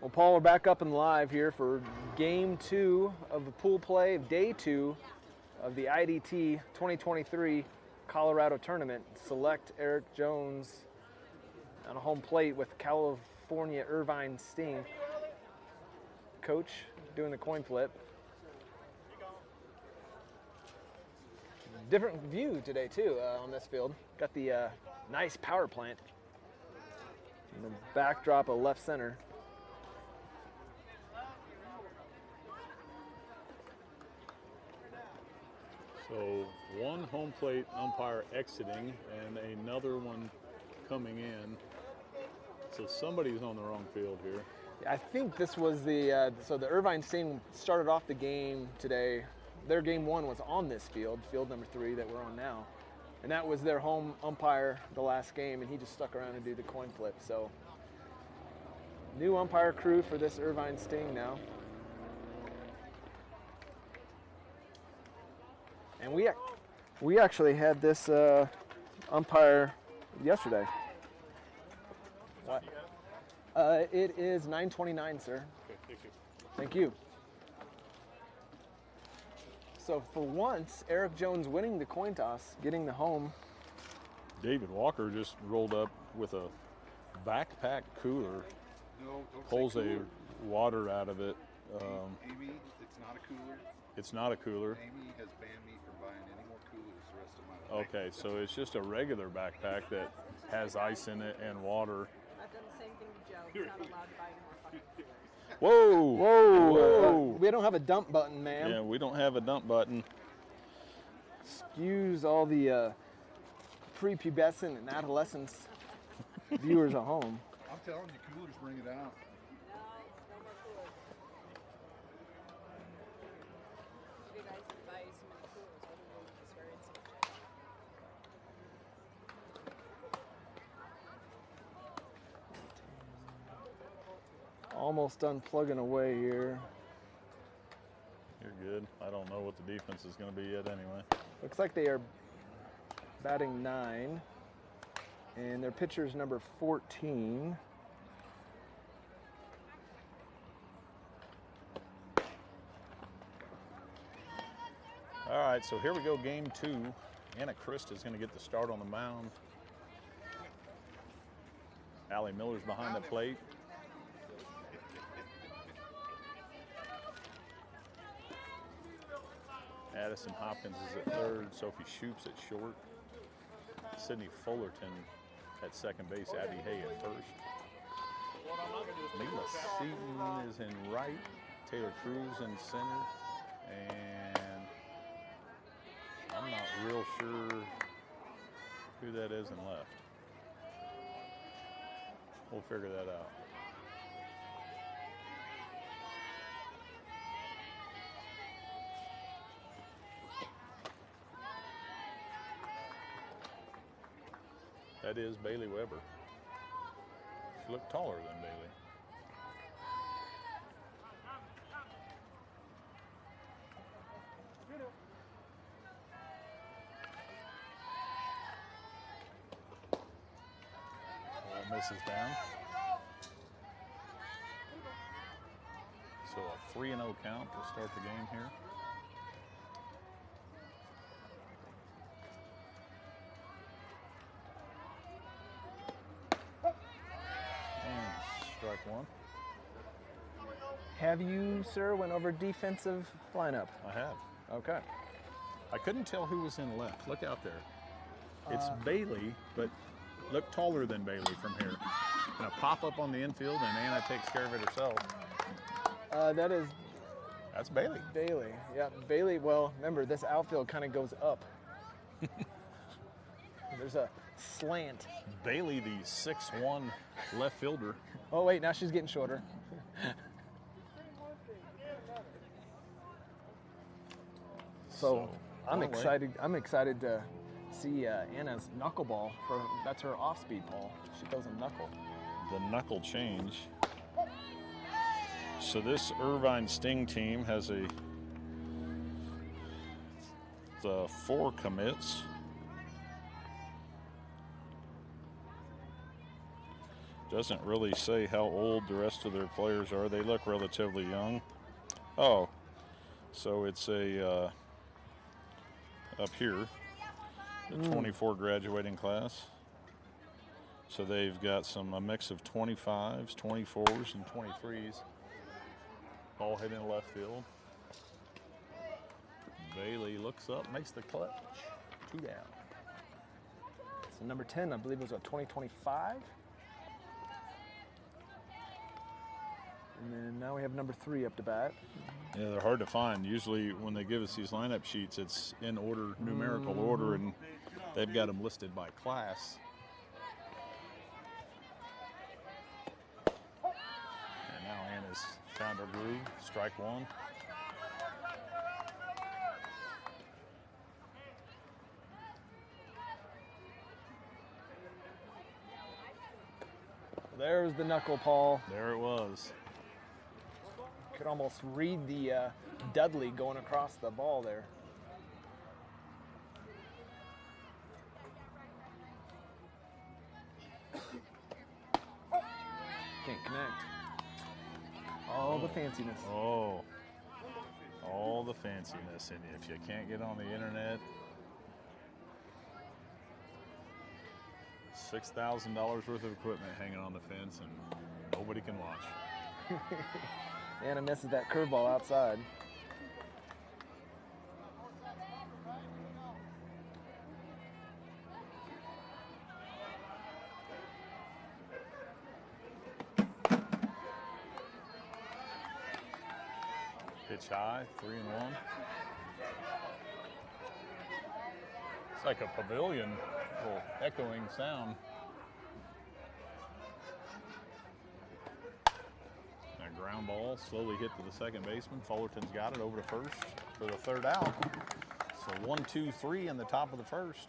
Well, Paul, we're back up and live here for game 2 of the pool play of day 2 of the IDT 2023 Colorado Tournament. Select Eric Jones on a home plate with California Irvine Sting. Coach doing the coin flip. Different view today too on this field. Got the nice power plant and the backdrop of left center. So one home plate umpire exiting and another one coming in. So somebody's on the wrong field here. I think this was the, so the Irvine Sting started off the game today. Their game 1 was on this field, field number 3 that we're on now. And that was their home umpire the last game, and he just stuck around and did the coin flip. So new umpire crew for this Irvine Sting now. And we actually had this umpire yesterday. What? It is 9:29, sir. Okay, thank you. Thank you. So for once, Eric Jones winning the coin toss, getting the home. David Walker just rolled up with a backpack cooler, pulls a water out of it. Amy, it's not a cooler. It's not a cooler. Amy has banned me from buying any more coolers the rest of my life. Okay, so it's just a regular backpack that has ice in it and water. I've done the same thing to Joe. He's not allowed to buy any more fucking coolers. Whoa! Whoa! Whoa! We don't have a dump button, ma'am. Yeah, we don't have a dump button. Excuse all the prepubescent and adolescents viewers at home. I'm telling you, coolers bring it out. No, no more coolers. You guys can buy you some of the coolers. What do you experience? Almost done plugging away here. You're good. I don't know what the defense is going to be yet anyway. Looks like they are batting 9, and their pitcher is number 14. All right, so here we go, game 2. Anna Christ is going to get the start on the mound. Allie Miller's behind the plate. Addison Hopkins is at third. Sophie Shoops at short. Sydney Fullerton at second base. Abby Hay at first. Mila Seaton is in right. Taylor Cruz in center. And I'm not real sure who that is in left. We'll figure that out. That is Bailey Weber. She looked taller than Bailey. Misses down. So a 3-0 count to start the game here. And strike one. Have you, sir, went over defensive lineup? I have. Okay. I couldn't tell who was in left. Look out there. It's Bailey, but look taller than Bailey from here. Gonna pop up on the infield, and Anna takes care of it herself. That's Bailey. Bailey. Yeah, Bailey. Well, remember, this outfield kind of goes up. There's a slant. Bailey, the 6'1" left fielder. Oh, wait, now she's getting shorter. So I'm excited. I'm excited to see Anna's knuckleball. That's her off-speed ball. She throws a knuckle. The knuckle change. So this Irvine Sting team has the 4 commits. Doesn't really say how old the rest of their players are. They look relatively young. Oh, so it's a up here, the 24 graduating class. So they've got a mix of 25s, 24s, and 23s. All hitting left field. Bailey looks up, makes the clutch. 2 down. So number 10, I believe, was a 2025. And then now we have number 3 up to bat. Yeah, they're hard to find. Usually when they give us these lineup sheets, it's in order, numerical order, and they've got them listed by class. And now Anna's found her groove. Strike 1. There's the knuckle, Paul. There it was. Could almost read the Dudley going across the ball there. Can't connect. All the fanciness. Oh, all the fanciness. And if you can't get on the internet, $6,000 worth of equipment hanging on the fence and nobody can watch. Anna misses that curveball outside. Pitch high, 3-1. It's like a pavilion, little echoing sound. That ground ball slowly hit to the second baseman. Fullerton's got it over to first for the 3rd out. So 1, 2, 3 in the top of the 1st.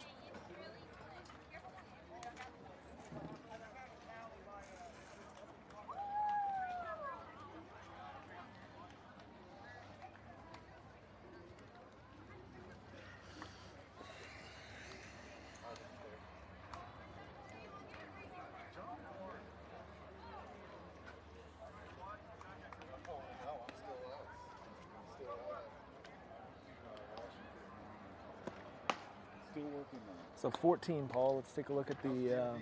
So 14, Paul. Let's take a look at the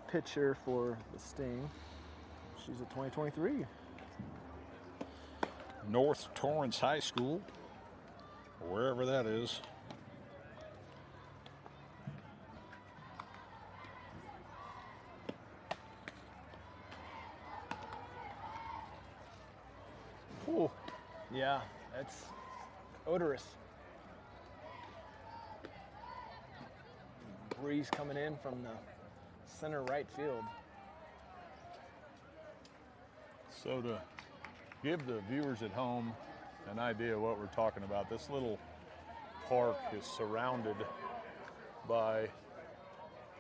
pitcher for the Sting. She's a 2023. North Torrance High School, wherever that is. Oh, yeah, that's odorous. Breeze coming in from the center right field. So to give the viewers at home an idea of what we're talking about, this little park is surrounded by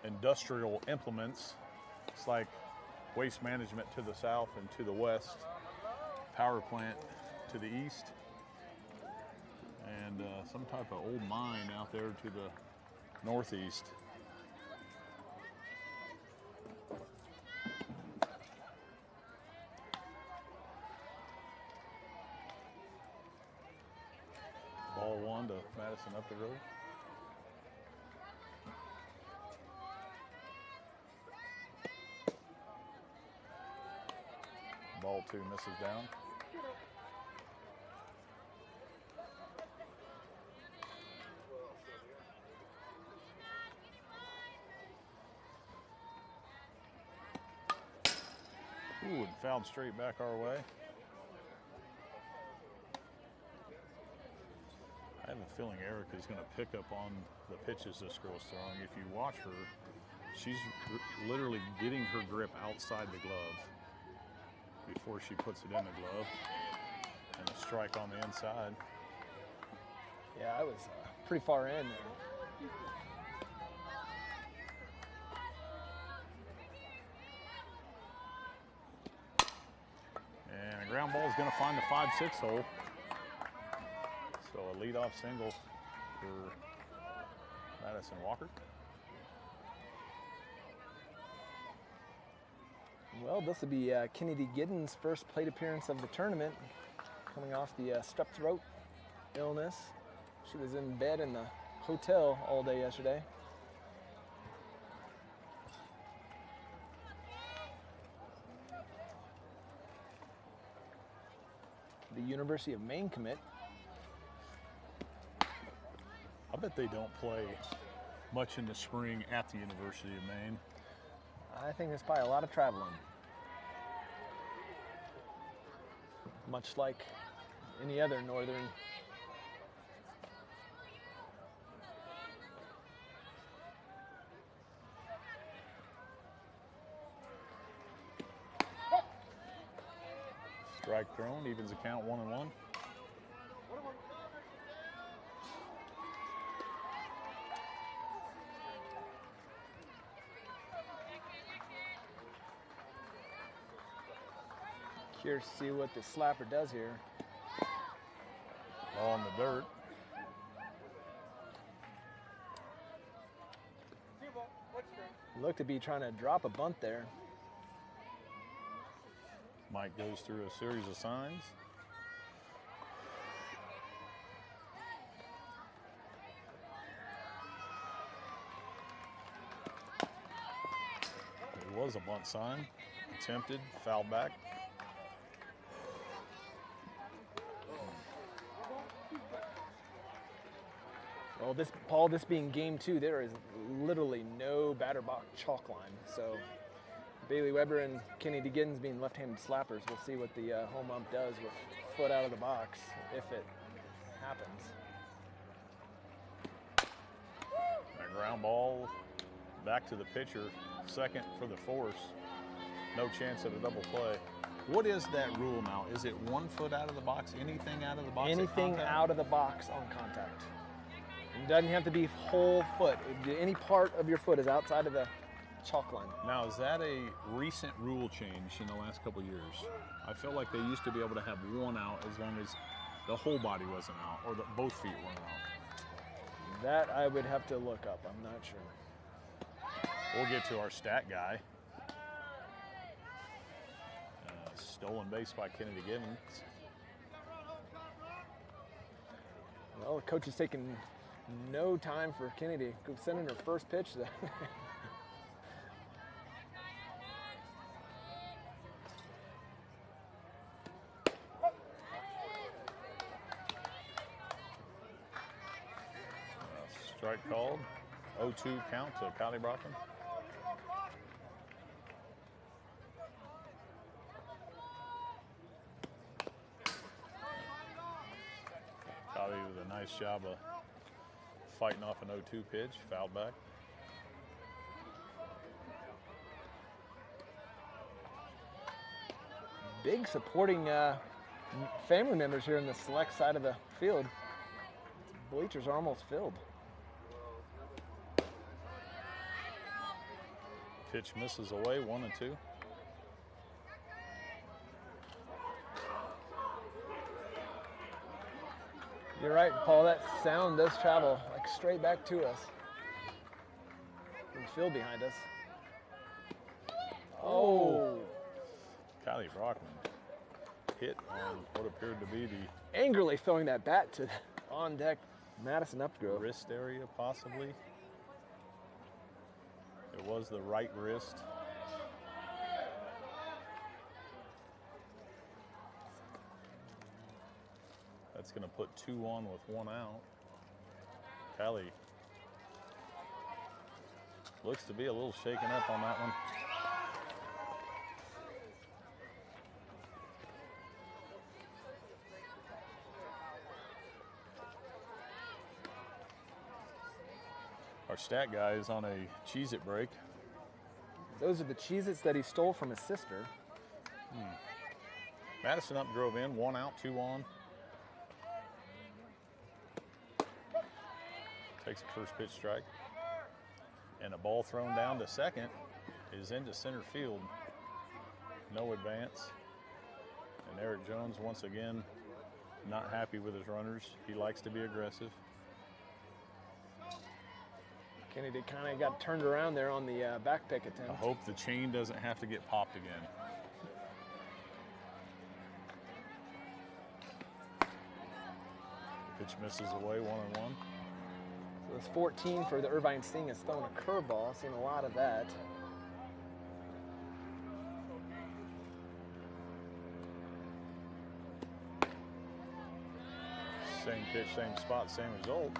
industrial implements. It's like waste management to the south and to the west, power plant to the east, and some type of old mine out there to the northeast. Ball 1 to Madison up the road. Ball 2 misses down. Ooh, and fouled straight back our way. I have a feeling Erica's going to pick up on the pitches this girl's throwing. If you watch her, she's literally getting her grip outside the glove before she puts it in the glove. And a strike on the inside. Yeah, I was pretty far in there. And a ground ball is going to find the 5-6 hole. So a leadoff single for Madison Walker. Well, this will be Kennedy Giddens' first plate appearance of the tournament, coming off the strep throat illness. She was in bed in the hotel all day yesterday. The University of Maine commit. I bet they don't play much in the spring at the University of Maine. I think there's probably a lot of traveling. Much like any other northern. Strike thrown, evens the count 1-1. Curious to see what the slapper does here. Ball in the dirt. Looked to be trying to drop a bunt there. Mike goes through a series of signs. It was a bunt sign. Attempted, foul back. Well, Paul, this being game 2, there is literally no batter box chalk line. So Bailey Weber and Kennedy Giddens being left-handed slappers. We'll see what the home ump does with foot out of the box, if it happens. A ground ball back to the pitcher, second for the force. No chance at a double play. What is that rule now? Is it 1 foot out of the box? Anything out of the box? Anything out of the box on contact. It doesn't have to be whole foot. Any part of your foot is outside of the chalk line. Now, is that a recent rule change in the last couple of years? I feel like they used to be able to have one out as long as the whole body wasn't out or both feet weren't out. That I would have to look up. I'm not sure. We'll get to our stat guy. Stolen base by Kennedy Giddens. Well, the coach is taking no time for Kennedy. Sending her first pitch. Strike called. 0-2 count to Kylie Brockman. Kylie with a nice job of fighting off an 0-2 pitch, fouled back. Big supporting family members here in the select side of the field. Bleachers are almost filled. Pitch misses away, 1-2. You're right, Paul. That sound does travel like straight back to us. From the field behind us. Oh. Kylie Brockman hit on what appeared to be the Angrily throwing that bat to on deck Madison Upgrove. wrist area, possibly. It was the right wrist. That's going to put 2 on with 1 out. Kylie looks to be a little shaken up on that one. Our stat guy is on a Cheez-It break. Those are the Cheez-Its that he stole from his sister. Madison Upgrove in, 1 out, 2 on. Takes a first pitch strike. And a ball thrown down to second is into center field. No advance. And Eric Jones, once again, not happy with his runners. He likes to be aggressive. Kennedy kind of got turned around there on the back pick I attempt. hope the chain doesn't have to get popped again. Pitch misses away, 1-1. So it's 14 for the Irvine Sting has thrown a curveball. Seen a lot of that. Same pitch, same spot, same result.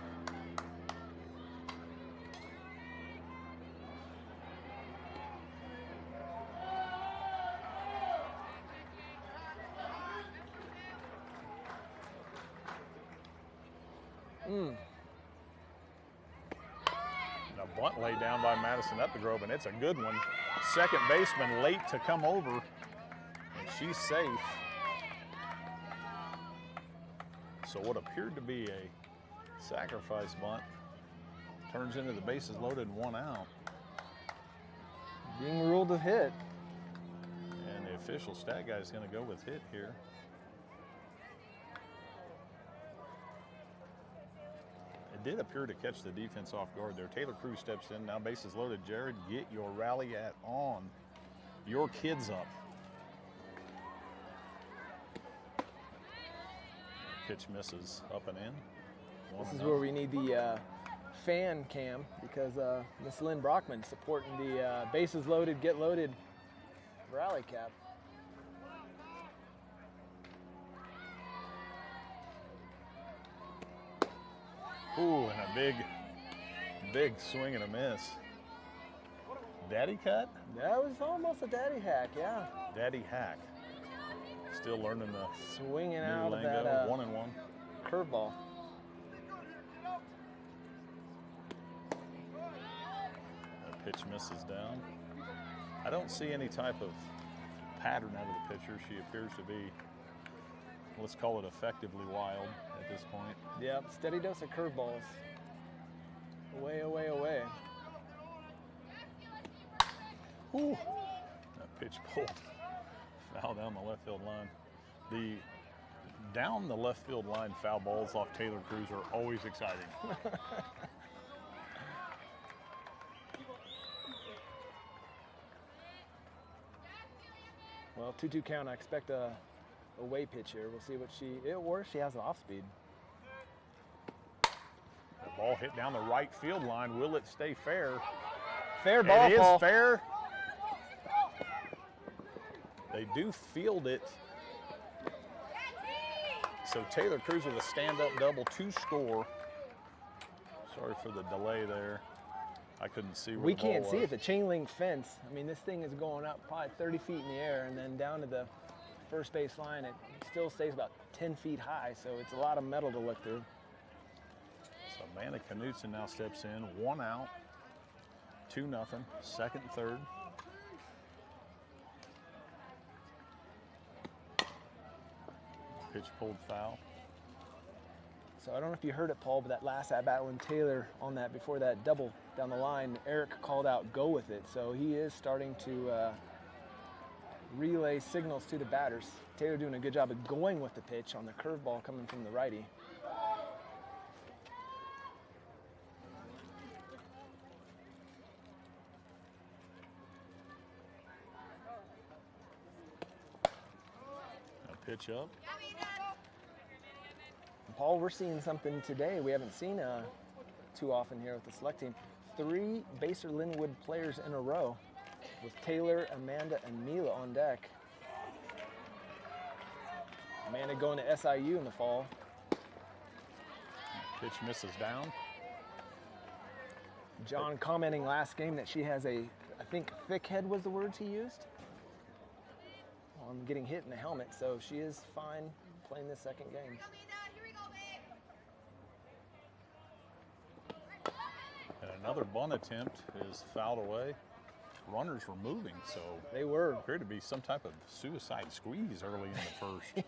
Now bunt laid down by Madison Updegrove, and it's a good one. Second baseman late to come over, and she's safe. So what appeared to be a sacrifice bunt turns into the bases loaded and 1 out. Being ruled a hit. And the official stat guy is going to go with hit here. It did appear to catch the defense off guard there. Taylor Cruz steps in, now bases loaded. Jared, get your rally on. Your kids up. Pitch misses up and in. This is where we need the fan cam because Miss Lynn Brockman supporting the bases loaded, get loaded rally cap. Ooh, and a big swing and a miss. Daddy cut? That was almost a daddy hack, yeah. Daddy hack. Still learning the Swinging new out of lingo. that 1-1. curveball. The pitch misses down. I don't see any type of pattern out of the pitcher. She appears to be, let's call it effectively wild at this point. Yep, steady dose of curveballs. Away, away, away. Ooh, that pitch pulled foul down the left field line. The down the left field line foul balls off Taylor Cruz are always exciting. Well, 2-2 count. I expect a away pitch here. We'll see what or she has an off speed. The ball hit down the right field line. Will it stay fair? Fair ball, It is Paul. fair. They do field it. So Taylor Cruz with a stand-up double to score. Sorry for the delay there. I couldn't see where We the ball can't see was. it. The chain link fence. I mean, this thing is going up probably 30 feet in the air and then down to the first base line. It still stays about 10 feet high, so it's a lot of metal to look through. So Amanda Knutson now steps in. 1 out. 2-0. Second, third. Pitch pulled foul. So I don't know if you heard it, Paul, but that last at-bat when Taylor on that, before that double down the line, Eric called out, go with it. So he is starting to relay signals to the batters. Taylor doing a good job of going with the pitch on the curveball coming from the righty. A pitch up. Paul, we're seeing something today we haven't seen too often here with the select team. 3 Baser Linwood players in a row with Taylor, Amanda, and Mila on deck. Amanda going to SIU in the fall. Pitch misses down. John commenting last game that she has I think thick head was the words he used, on getting hit in the helmet, so she is fine playing this second game. And another bunt attempt is fouled away. Runners were moving, so They were. appeared to be some type of suicide squeeze early in the first.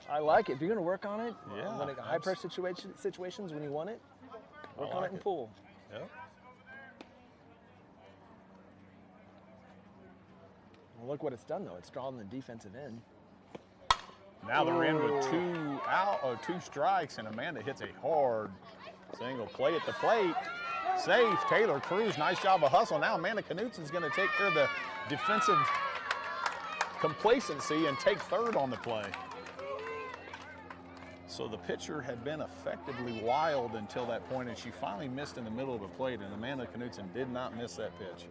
I like it. If you're going to work on it, Yeah, when high pressure situations when you want it, work on like it and it. pull. Yep. Well, look what it's done though. It's drawn the defensive end. Now they're in with 2 strikes, and Amanda hits a hard single play at the plate. Safe. Taylor Cruz, nice job of hustle. Now Amanda Knutsen's going to take care of the defensive complacency and take third on the play. So the pitcher had been effectively wild until that point, and she finally missed in the middle of the plate, and Amanda Knutsen did not miss that pitch.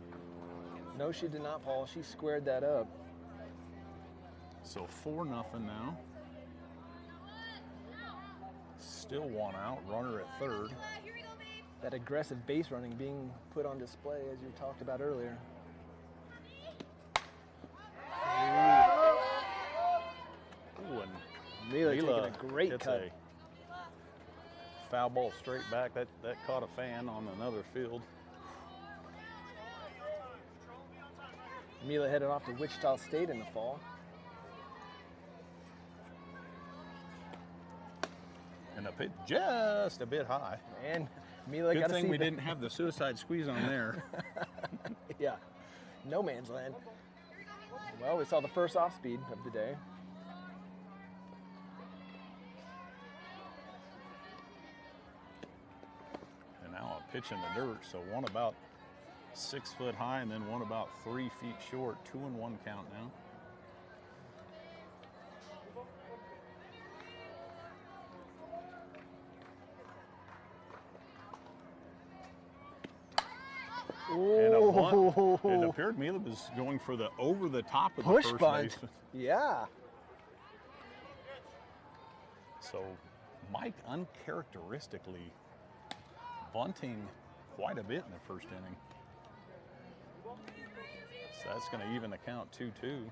No, she did not, Paul. She squared that up. So 4-0 now. Still one out, runner at third. That aggressive base running being put on display, as you talked about earlier. Ooh, and Mila Mila taking a great hits cut. a foul ball straight back. That caught a fan on another field. Mila headed off to Wichita State in the fall. And a pitch just a bit high. And Mila Good got to thing see we didn't have the suicide squeeze on there. Yeah, no man's land. Well, we saw the first off speed of the day. And now a pitch in the dirt. So one about 6 foot high and then one about 3 feet short. 2-1 count now. And a bunt. It appeared Mila was going for the over the top of the Push first bunt. baseman. Yeah. So Mike uncharacteristically bunting quite a bit in the first inning. So that's going to even the count 2-2.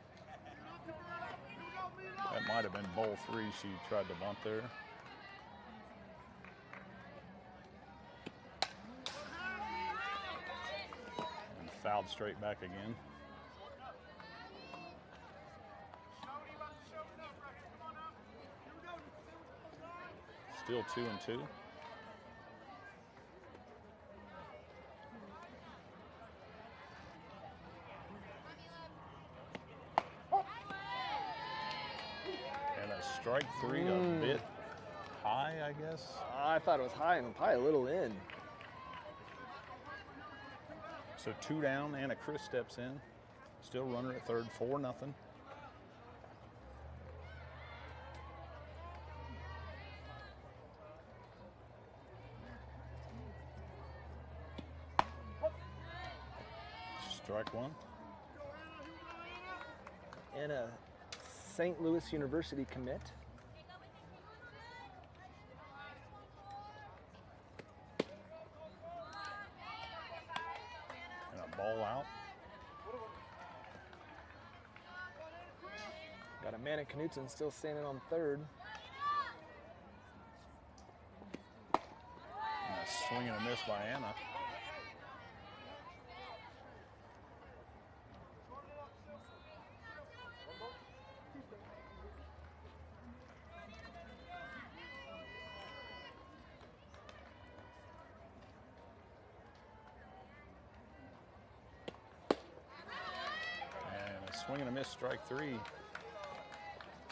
That might have been ball 3 she tried to bunt there. And fouled straight back again. Still 2-2. And a strike 3, a bit high, I guess. I thought it was high and probably a little in. So 2 down, Anna Chris steps in. Still runner at third, 4-0. Strike 1. And a St. Louis University commit. And a ball out. Got Amanda Knutsen still standing on third. And a swing and a miss by Anna. Swing and a miss, strike 3.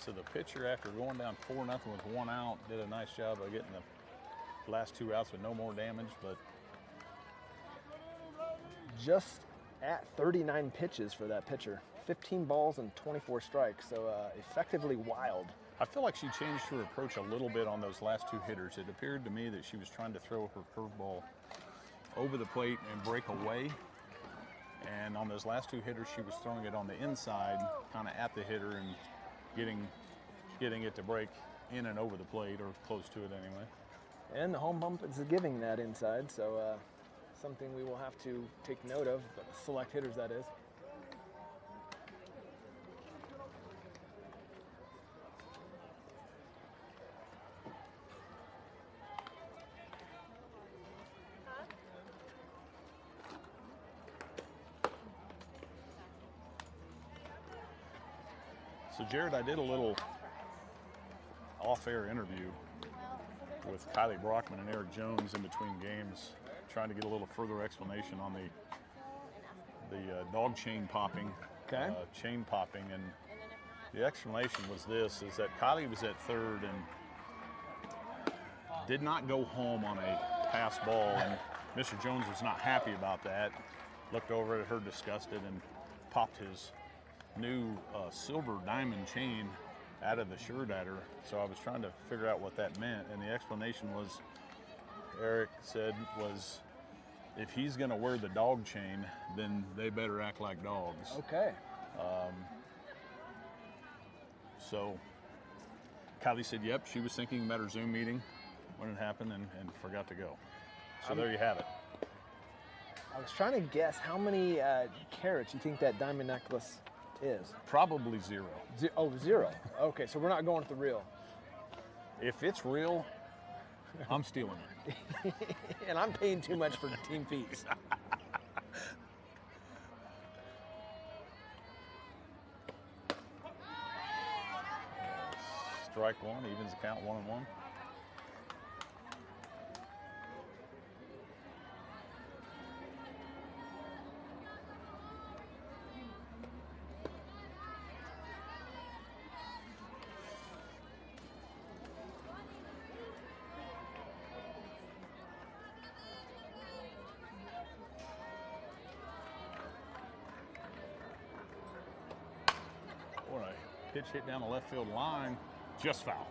So the pitcher, after going down 4-0 with 1 out, did a nice job of getting the last 2 outs with no more damage, but Just at 39 pitches for that pitcher. 15 balls and 24 strikes, so effectively wild. I feel like she changed her approach a little bit on those last 2 hitters. It appeared to me that she was trying to throw her curveball over the plate and break away. And on those last 2 hitters, she was throwing it on the inside, kind of at the hitter and getting it to break in and over the plate, or close to it anyway. And the home bump is giving that inside, so something we will have to take note of, but select hitters that is. So Jared, I did a little off-air interview with Kylie Brockman and Eric Jones in between games, trying to get a little further explanation on the dog chain popping. Okay. Chain popping, and the explanation was this, is that Kylie was at third and did not go home on a pass ball, and Mr. Jones was not happy about that. Looked over at her disgusted and popped his new silver diamond chain out of the shirt at her. So I was trying to figure out what that meant, and the explanation was, Eric said, was if he's going to wear the dog chain, then they better act like dogs. Okay. So Kylie said, yep, she was thinking about her Zoom meeting when it happened and forgot to go. So there you have it. I was trying to guess how many carats you think that diamond necklace is. Probably zero. Zero. Okay, so we're not going with the real. If it's real, I'm stealing it. And I'm paying too much for team fees. Strike one, evens the count 1-1. Boy, a pitch hit down the left field line, just foul.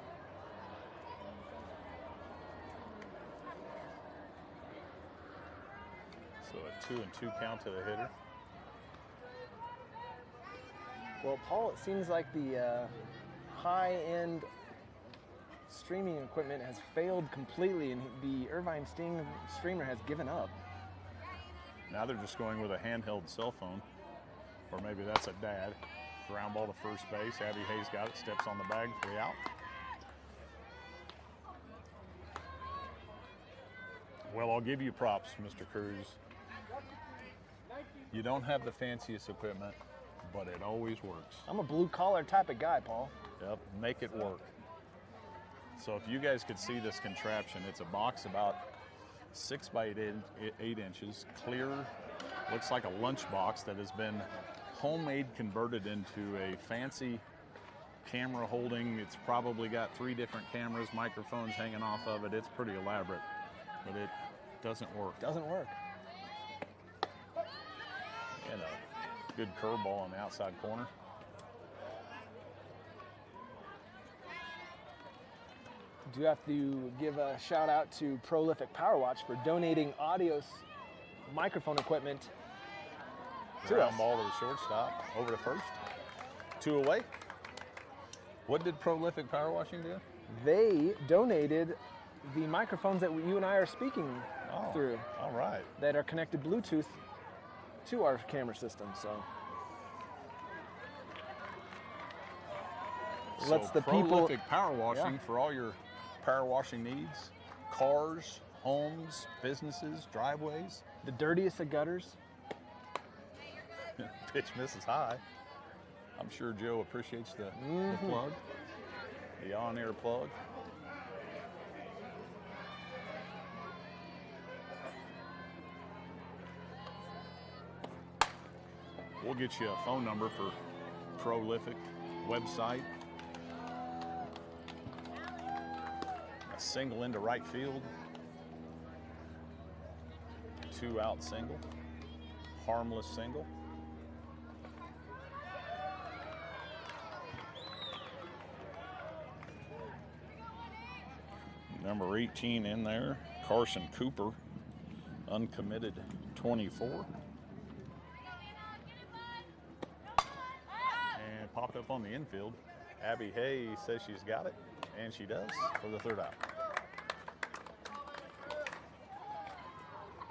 So a 2-2 count to the hitter. Well, Paul, it seems like the high-end streaming equipment has failed completely, and the Irvine streamer has given up. Now they're just going with a handheld cell phone, or maybe that's a dad. Ground ball to first base. Abby Hayes got it, steps on the bag for the out. Well, I'll give you props, Mr. Cruz. You don't have the fanciest equipment, but it always works. I'm a blue-collar type of guy, Paul. Yep, make it work. So if you guys could see this contraption, it's a box about 6 by 8 inches, clear, looks like a lunch box that has been homemade converted into a fancy camera holding. It's probably got 3 different cameras, microphones hanging off of it. It's pretty elaborate, but it doesn't work. Doesn't work. And a good curveball on the outside corner. Do have to give a shout out to Prolific Power Watch for donating audio microphone equipment to us. Ground ball to the shortstop, over to first. 2 away. What did Prolific Power Washing do? They donated the microphones that you and I are speaking through. All right. That are connected Bluetooth to our camera system. So lets the people. Prolific Power Washing for all your power washing needs. Cars, homes, businesses, driveways. The dirtiest of gutters. Pitch misses high. I'm sure Joe appreciates the plug, the on-air plug. We'll get you a phone number for Prolific website. A single into right field. 2 out single. Harmless single. Number 18 in there, Carson Cooper, uncommitted 24. And popped up on the infield. Abby Hayes says she's got it, and she does for the 3rd out.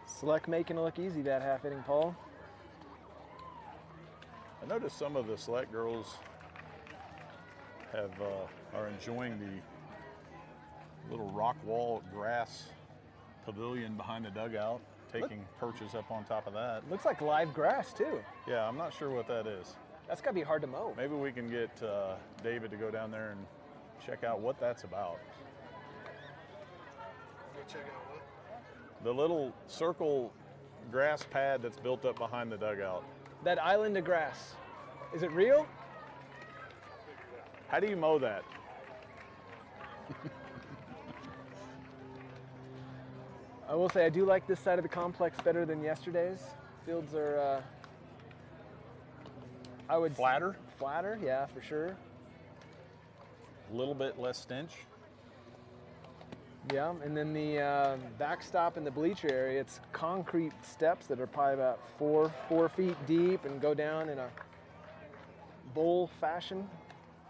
Select making it look easy that half inning, Paul. I noticed some of the Select girls have are enjoying the little rock wall grass pavilion behind the dugout, taking perches up on top of that. Looks like live grass too. Yeah, I'm not sure what that is. That's gotta be hard to mow. Maybe we can get David to go down there and check out what that's about. Check out what? The little circle grass pad that's built up behind the dugout. That island of grass, is it real? How do you mow that? I will say I do like this side of the complex better than yesterday's. Fields are, I would Flatter, flatter, yeah, for sure. a little bit less stench. Yeah, and then the backstop in the bleacher area, it's concrete steps that are probably about four feet deep and go down in a bowl fashion,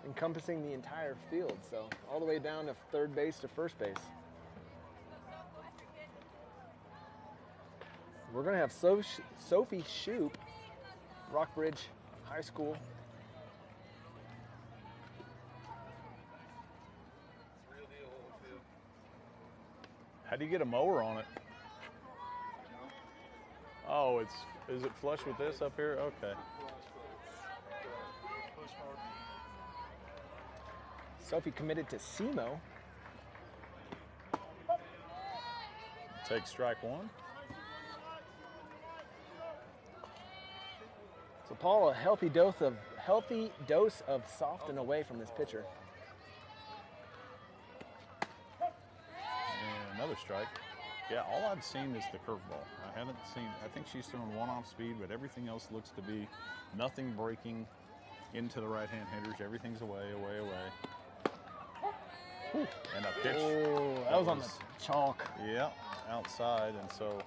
encompassing the entire field. So all the way down to third base to first base. We're gonna have Sophie Shoup, Rockbridge High School. How do you get a mower on it? Oh, is it flush with this up here? Okay. Sophie committed to SEMO. Take strike one. So Paul, a healthy dose of soft and away from this pitcher. And another strike. Yeah, all I've seen is the curveball. I haven't seen, I think she's throwing one off speed, but everything else looks to be nothing breaking into the right-hand hitters. Everything's away, away, away. Whew. And a pitch. Oh, that was on the chalk. Yeah, outside, and so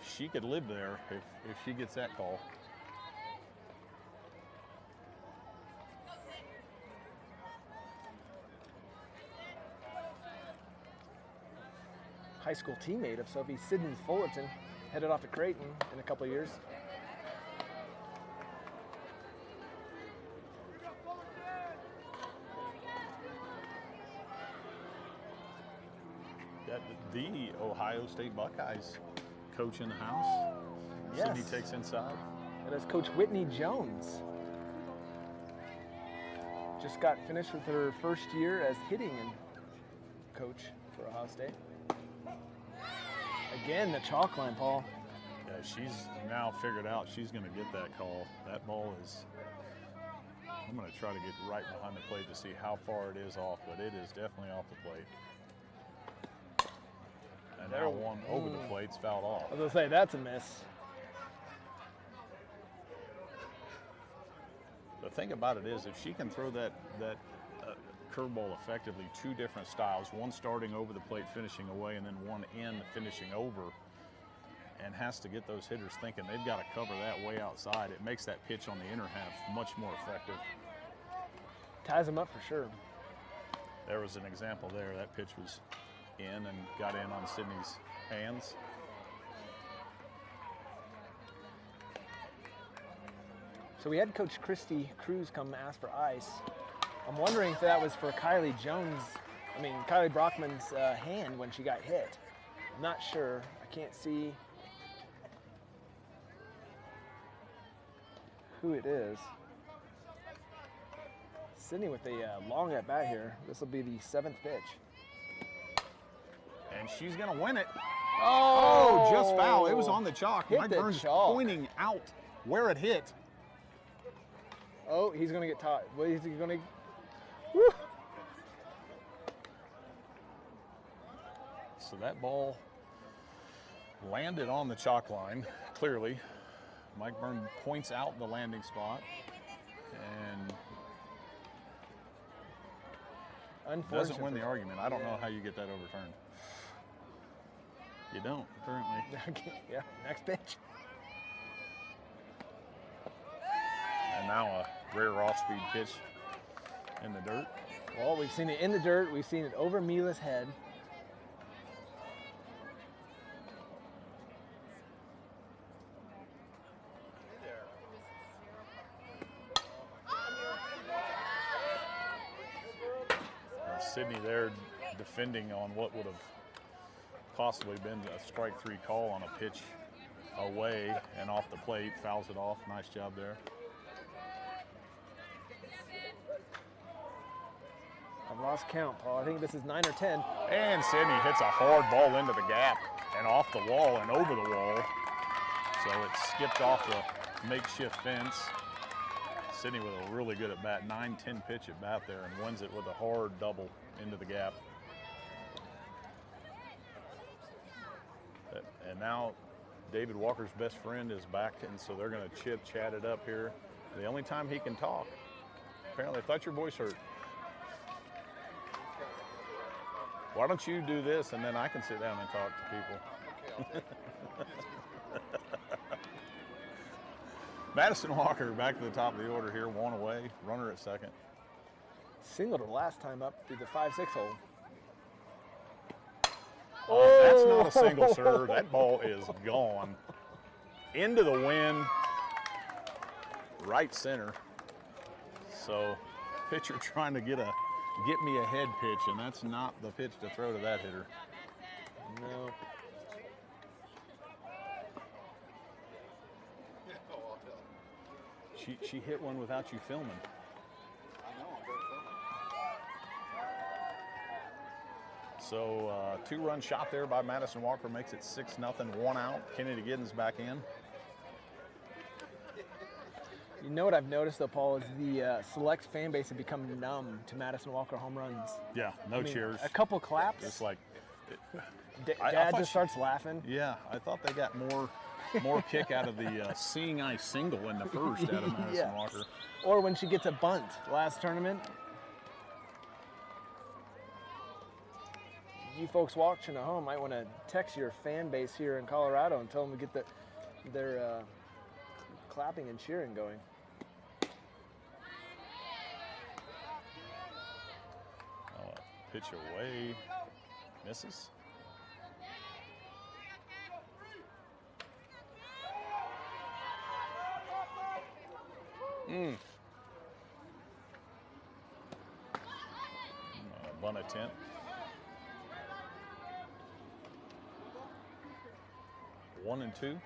she could live there if she gets that call. High school teammate of Sophie, Sydney Fullerton, headed off to Creighton in a couple of years. Got the Ohio State Buckeyes coach in the house. Yes. Sydney takes inside. That is Coach Whitney Jones. Just got finished with her first year as hitting and coach for Ohio State. Again, the chalk line, Paul. Yeah, she's now figured out she's going to get that call. That ball is, I'm going to try to get right behind the plate to see how far it is off, but it is definitely off the plate. And now one over the plate's fouled off. I was going to say, that's a miss. The thing about it is, if she can throw that curveball effectively, two different styles, one starting over the plate, finishing away, and then one in, finishing over, and has to get those hitters thinking they've got to cover that way outside, it makes that pitch on the inner half much more effective. Ties them up for sure. There was an example there. That pitch was in and got in on Sydney's hands. So we had Coach Christy Cruz come ask for ice. I'm wondering if that was for Kylie Brockman's hand when she got hit. I'm not sure. I can't see who it is. Sydney with a long at bat here. This will be the 7th pitch. And she's going to win it. Oh, Just foul. It was on the chalk. Hit Mike the Burns chalk. pointing out where it hit. Oh, he's going to get taught. What is he going to? Woo! So that ball landed on the chalk line, clearly. Mike Burns points out the landing spot and doesn't win the argument. I don't know how you get that overturned. You don't, currently. Yeah, next pitch. And now a rare off-speed pitch in the dirt. Well, we've seen it in the dirt. We've seen it over Mila's head. Sydney there defending on what would have possibly been a strike three call on a pitch away and off the plate, fouls it off. Nice job there. I've lost count, Paul. I think this is 9 or 10. And Sydney hits a hard ball into the gap and off the wall and over the wall. So it skipped off the makeshift fence. Sydney with a really good at bat, 9-10 pitch at bat there, and wins it with a hard double into the gap. now David Walker's best friend is back, and so they're going to chat it up here. The only time he can talk. Apparently, I thought your voice hurt. Why don't you do this, and then I can sit down and talk to people. Okay, I'll take it. Madison Walker back to the top of the order here, one away, runner at second. Singled her last time up through the 5-6 hole. Oh, that's not a single, sir. That ball is gone. Into the wind, right center. So, pitcher trying to get me a head pitch, and that's not the pitch to throw to that hitter. No. She hit one without you filming. I know, I'm very filming. So, two-run shot there by Madison Walker makes it 6-0, one out. Kennedy Giddens back in. You know what I've noticed though, Paul, is the select fan base have become numb to Madison Walker home runs. Yeah, no cheers. A couple claps. It's like Dad thought just starts laughing. yeah, I thought they got more kick out of the seeing eye single in the first out of Madison Yes. Walker. Or when she gets a bunt last tournament. You folks watching at home might want to text your fan base here in Colorado and tell them to get their clapping and cheering going. Oh, pitch away, misses. Bunt attempt. One and two. And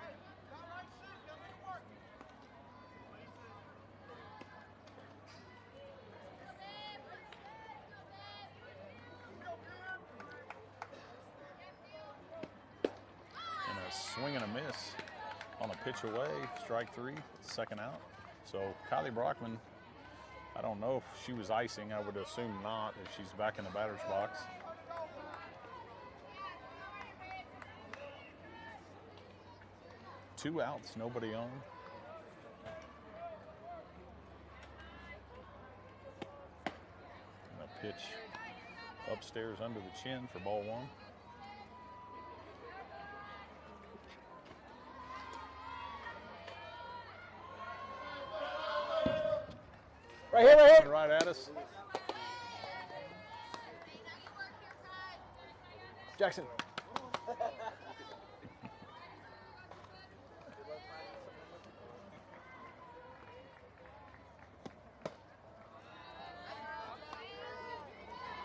a swing and a miss on a pitch away, strike three, second out. So Kylie Brockman, I don't know if she was icing. I would assume not if she's back in the batter's box. Two outs, nobody on. And a pitch upstairs under the chin for ball one. Right here, right here. Right at us. Jackson.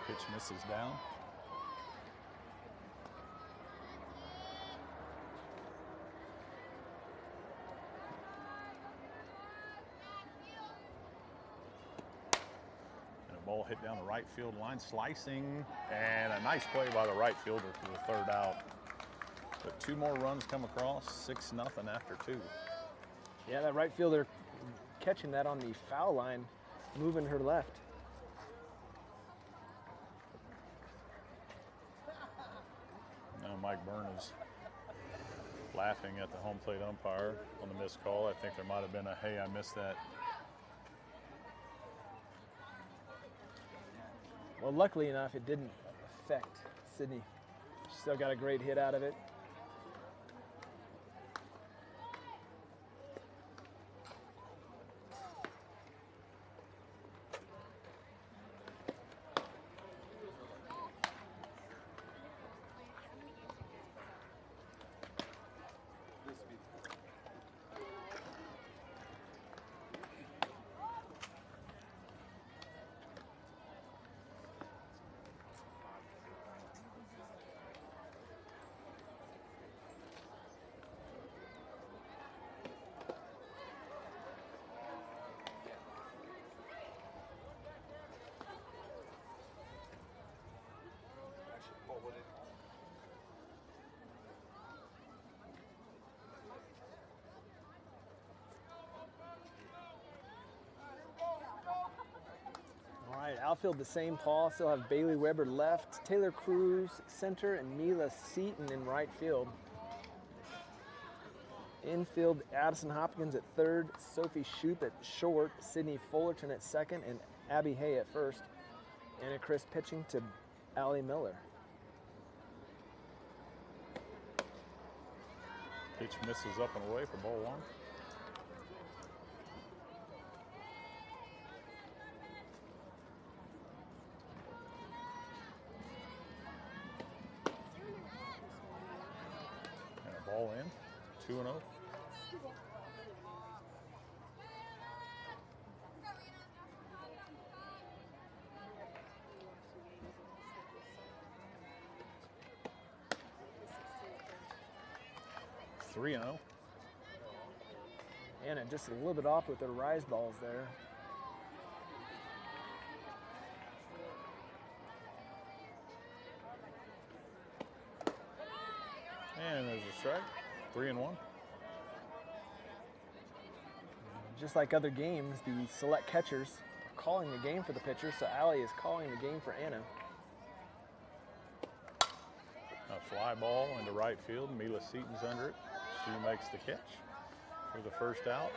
Pitch misses down. And a ball hit down the right field line, slicing, and a nice play by the right fielder for the third out. But two more runs come across, 6-0 after two. Yeah, that right fielder catching that on the foul line, moving her left. Now Mike Byrne is laughing at the home plate umpire on the missed call. I think there might have been a, hey, I missed that. Well, luckily enough, it didn't affect Sydney. She still got a great hit out of it. All right, outfield the same, Paul. Still have Bailey Weber left, Taylor Cruz center, and Mila Seaton in right field. Infield, Addison Hopkins at third, Sophie Shoup at short, Sydney Fullerton at second, and Abby Hay at first. Anna Chris pitching to Allie Miller. Pitch misses up and away for ball one. And a ball in, 2-0. Anna just a little bit off with her rise balls there. And there's a strike, 3-1. Just like other games, the select catchers are calling the game for the pitcher, so Allie is calling the game for Anna. A fly ball into right field. Mila Seaton's under it. She makes the catch for the first out.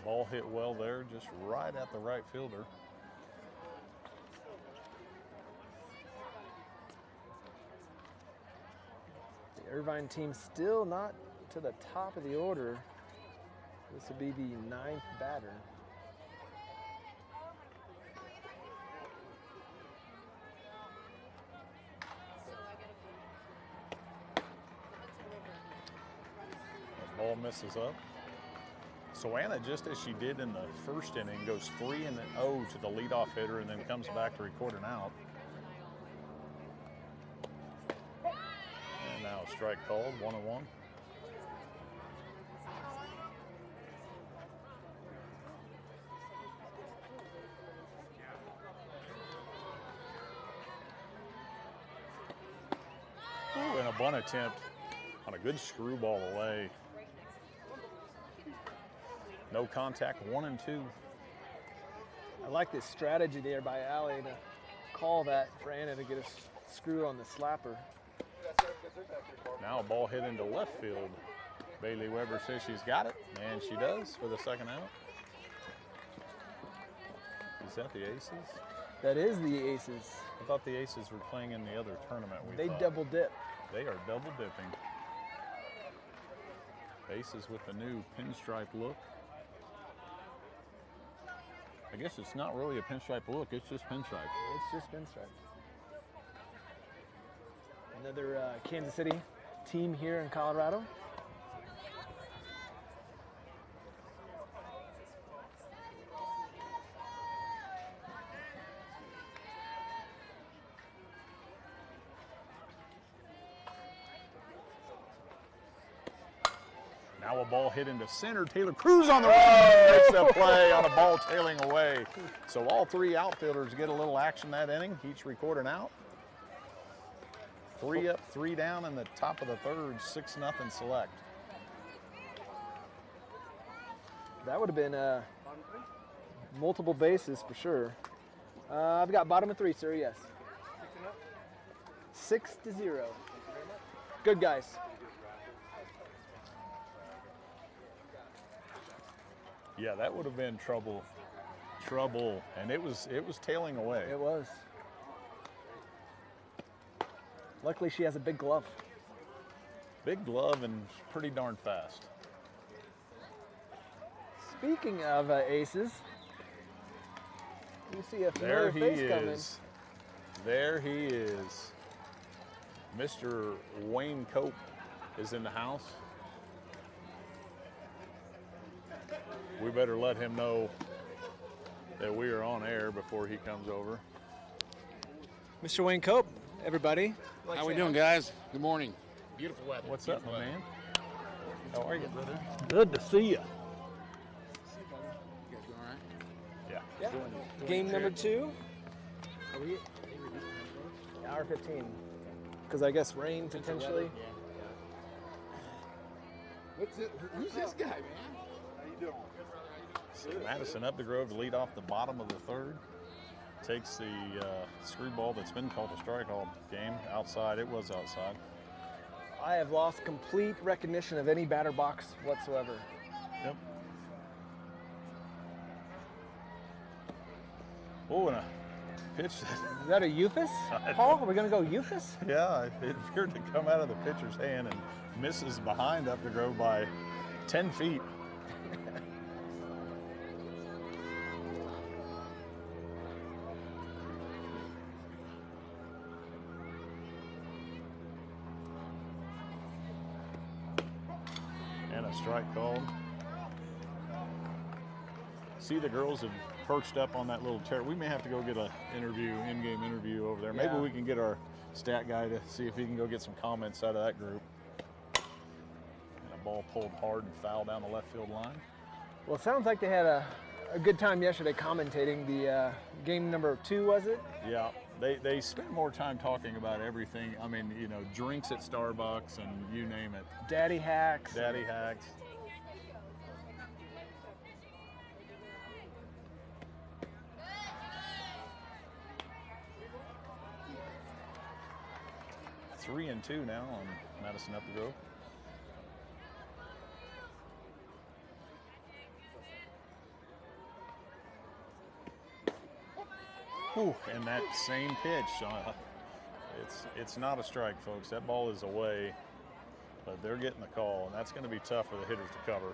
Ball hit well there, just right at the right fielder. The Irvine team still not to the top of the order. This will be the 9th batter. Ball misses up. So Anna, just as she did in the first inning, goes 3-0 to the leadoff hitter and then comes back to record an out. And now a strike called, 1-1. Ooh, and a bunt attempt on a good screwball away. No contact, 1-2. I like this strategy there by Allie to call that for Anna to get a screw on the slapper. Now a ball hit into left field. Bailey Weber says she's got it, and she does for the second out. Is that the Aces? That is the Aces. I thought the Aces were playing in the other tournament. They double dip. They are double dipping. Aces with the new pinstripe look. I guess it's not really a pinstripe look, it's just pinstripe. It's just pinstripe. Another Kansas City team here in Colorado. Now a ball hit into center. Taylor Cruz on the run makes the play on a ball tailing away. So all three outfielders get a little action that inning. Each record an out. 3 up, 3 down in the top of the third. 6-0 select. That would have been multiple bases for sure. I've got bottom of 3, sir. Yes. 6-0. Good guys. Yeah, that would have been trouble, and it was tailing away. It was. Luckily, she has a big glove. Big glove and pretty darn fast. Speaking of aces, you see a There familiar he face coming. is. There he is. Mr. Wayne Cope is in the house. We better let him know that we are on air before he comes over. Mr. Wayne Cope, everybody. How we doing, guys? Good morning. Beautiful weather. What's up, my man? How are you, brother? Good to see you. You guys doing all right? Yeah. Yeah. Game number 2. Hour 15. Because I guess rain potentially. Who's this guy, man? So Madison up the grove to lead off the bottom of the third. Takes the screwball that's been called a strike all game outside. It was outside. I have lost complete recognition of any batter box whatsoever. Yep. Oh, and a pitch. Is that a Euphis, Paul? Are we going to go Euphis? Yeah, it appeared to come out of the pitcher's hand and misses behind up the grove by 10 feet. And a strike called. See, the girls have perched up on that little terrace. We may have to go get an interview, in-game interview over there. Maybe Yeah. we can get our stat guy to see if he can go get some comments out of that group. And a ball pulled hard and foul down the left field line. Well, it sounds like they had a good time yesterday commentating the game number 2, was it? Yeah, they spent more time talking about everything. I mean, you know, drinks at Starbucks and you name it. Daddy hacks. Daddy hacks. Three and 2 now on Madison Up the Grove. Whew, and that same pitch, it's not a strike, folks. That ball is away, but they're getting the call, and that's going to be tough for the hitters to cover.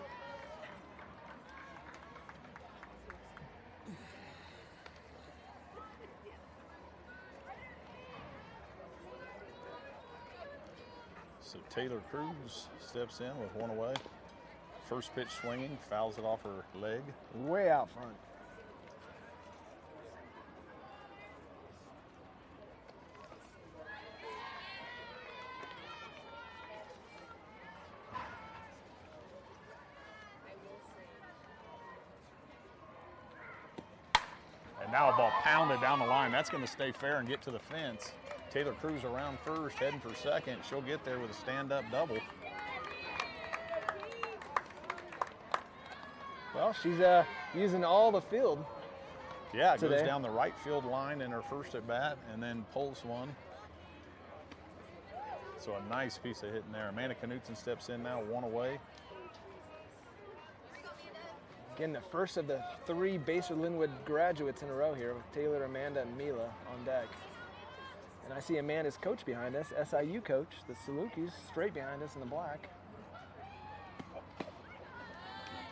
So Taylor Cruz steps in with one away. First pitch swinging, fouls it off her leg. Way out front. And now a ball pounded down the line. That's going to stay fair and get to the fence. Taylor Cruz around first, heading for second. She'll get there with a stand-up double. Well, she's using all the field. Yeah, it today. goes down the right field line in her first at bat and then pulls one. So a nice piece of hitting there. Amanda Knutson steps in now, one away. Again, the first of the 3 Baser Linwood graduates in a row here with Taylor, Amanda, and Mila on deck. And I see Amanda's coach behind us, SIU coach, the Salukis, straight behind us in the black.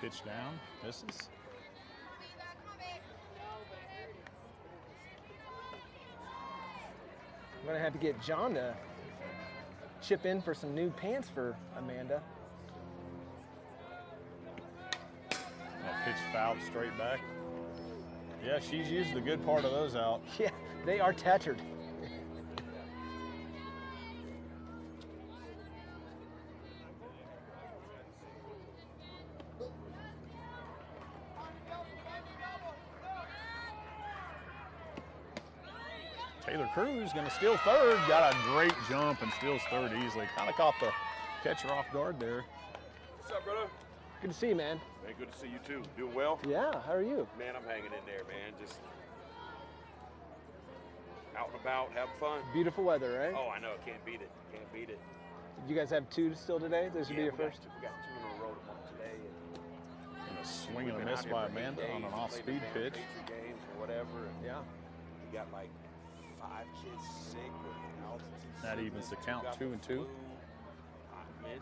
Pitch down, misses. I'm going to have to get John to chip in for some new pants for Amanda. That pitch fouled straight back. Yeah, she's used the good part of those out. Yeah, they are tattered. Taylor Cruz going to steal third. Got a great jump and steals third easily. Kind of caught the catcher off guard there. What's up, brother? Good to see you, man. Man, good to see you too. Doing well? Yeah, how are you? Man, I'm hanging in there, man. Just out and about, having fun. Beautiful weather, right? Oh, I know. Can't beat it. Can't beat it. You guys have 2 still today? This would be your first? We got 2 in a row today. And a swing and a We've been miss out here by for 8 Amanda on days. an We off-speed played the pitch. Patriot games or whatever. And Yeah. we got like 5 kids sick with altitude That evens the sickness, count, got 2 the and 2. flu. Man,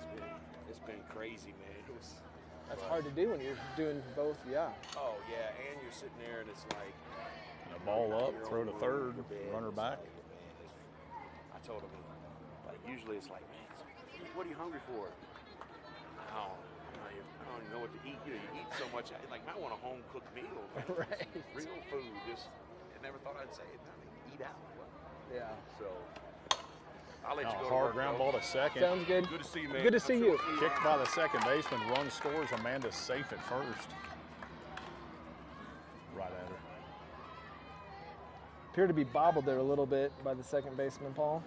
it's been crazy, man. It was. That's hard to do when you're doing both, yeah. Oh yeah, and you're sitting there and it's like. And a ball up, You're throw on to the third, road, bed, runner it's back. like, man, I told him, like, usually it's like, man, what are you hungry for? I don't even know what to eat. You know, you eat so much. Like, I want a home cooked meal. Man. Right. Real food. Just, I never thought I'd say it. I mean, eat out. Yeah. So, I'll let you Now go. a to hard work, ground bro. ball to second. Sounds good. Good to see you, man. Good to see you. Kicked by the second baseman. Run scores. Amanda's safe at first. Right at her. Appear to be bobbled there a little bit by the second baseman, Paul.